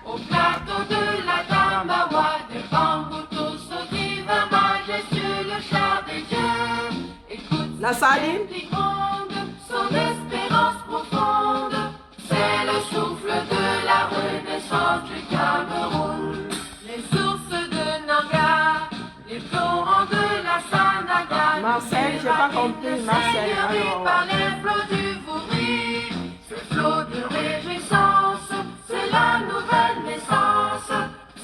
Au plateau de la Tambawa, des bambous sautés va majestueux le char des dieux. Écoute, La sardine. qui gronde, son espérance profonde, c'est le souffle de la renaissance du Cameroun. Les sources de Nanga, les torrents de la Sanaga, Marcel, j'ai pas compris, Marcel. Alors, par les flots du Vouri, ce flot de réjouissance, c'est la nouvelle naissance,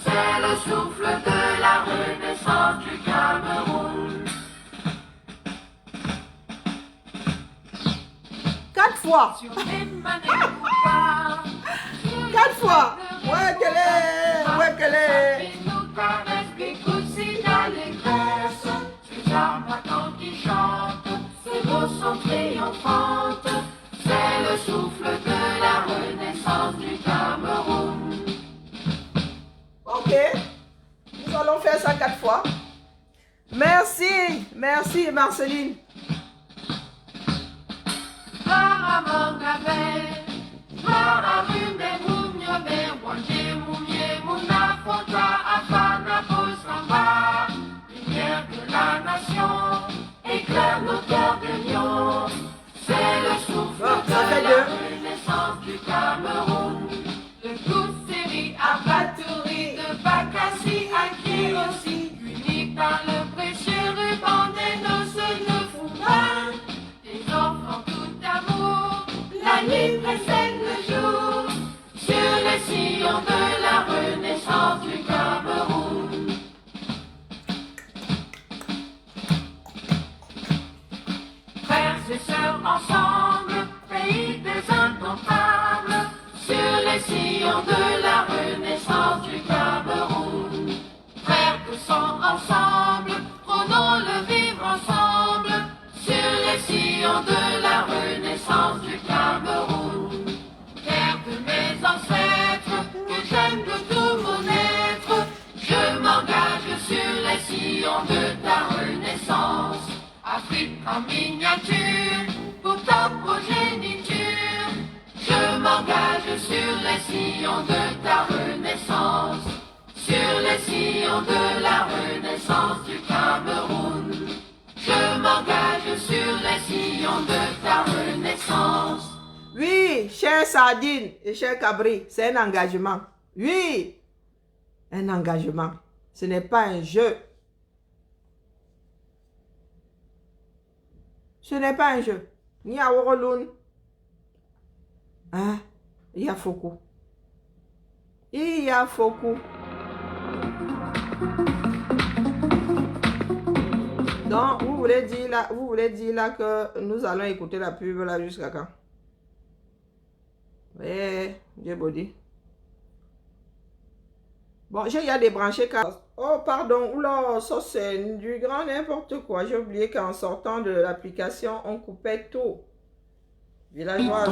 c'est le souffle de la renaissance du Cameroun. 4 fois. Sur les manèges 4 fois. Ouais, qu'elle est. Ouais, qu'elle est. nous caresse des coussins d'allégresse, ces armatants qui chantent, ces beaux sons triomphantes, c'est le souffle de la renaissance du Cameroun. Ok. Nous allons faire ça 4 fois. Merci. Merci, Marceline. Lumière de la nation, cœur ensemble, pays des indomptables, sur les sillons de la renaissance du Cameroun. Frères, poussons ensemble, prenons le vivre ensemble, sur les sillons de la renaissance du Cameroun. Terre de mes ancêtres, que j'aime de tout mon être, je m'engage sur les sillons de ta renaissance. Afrique en miniature, pour ta progéniture, je m'engage sur les sillons de ta renaissance, sur les sillons de la renaissance du Cameroun. Je m'engage sur les sillons de ta renaissance. Oui, cher Sardine et cher Cabri, c'est un engagement. Oui, un engagement. Ce n'est pas un jeu. Ce n'est pas un jeu. Ni à Woroloun. Hein? Il y a Foko. Il y a Foko. Donc, vous voulez dire là que nous allons écouter la pub là jusqu'à quand? Eh, j'ai beau dire. Bon, j'ai déjà débranché car... Oh, pardon, oula, ça c'est du grand n'importe quoi. J'ai oublié qu'en sortant de l'application, on coupait tout. Villageoise.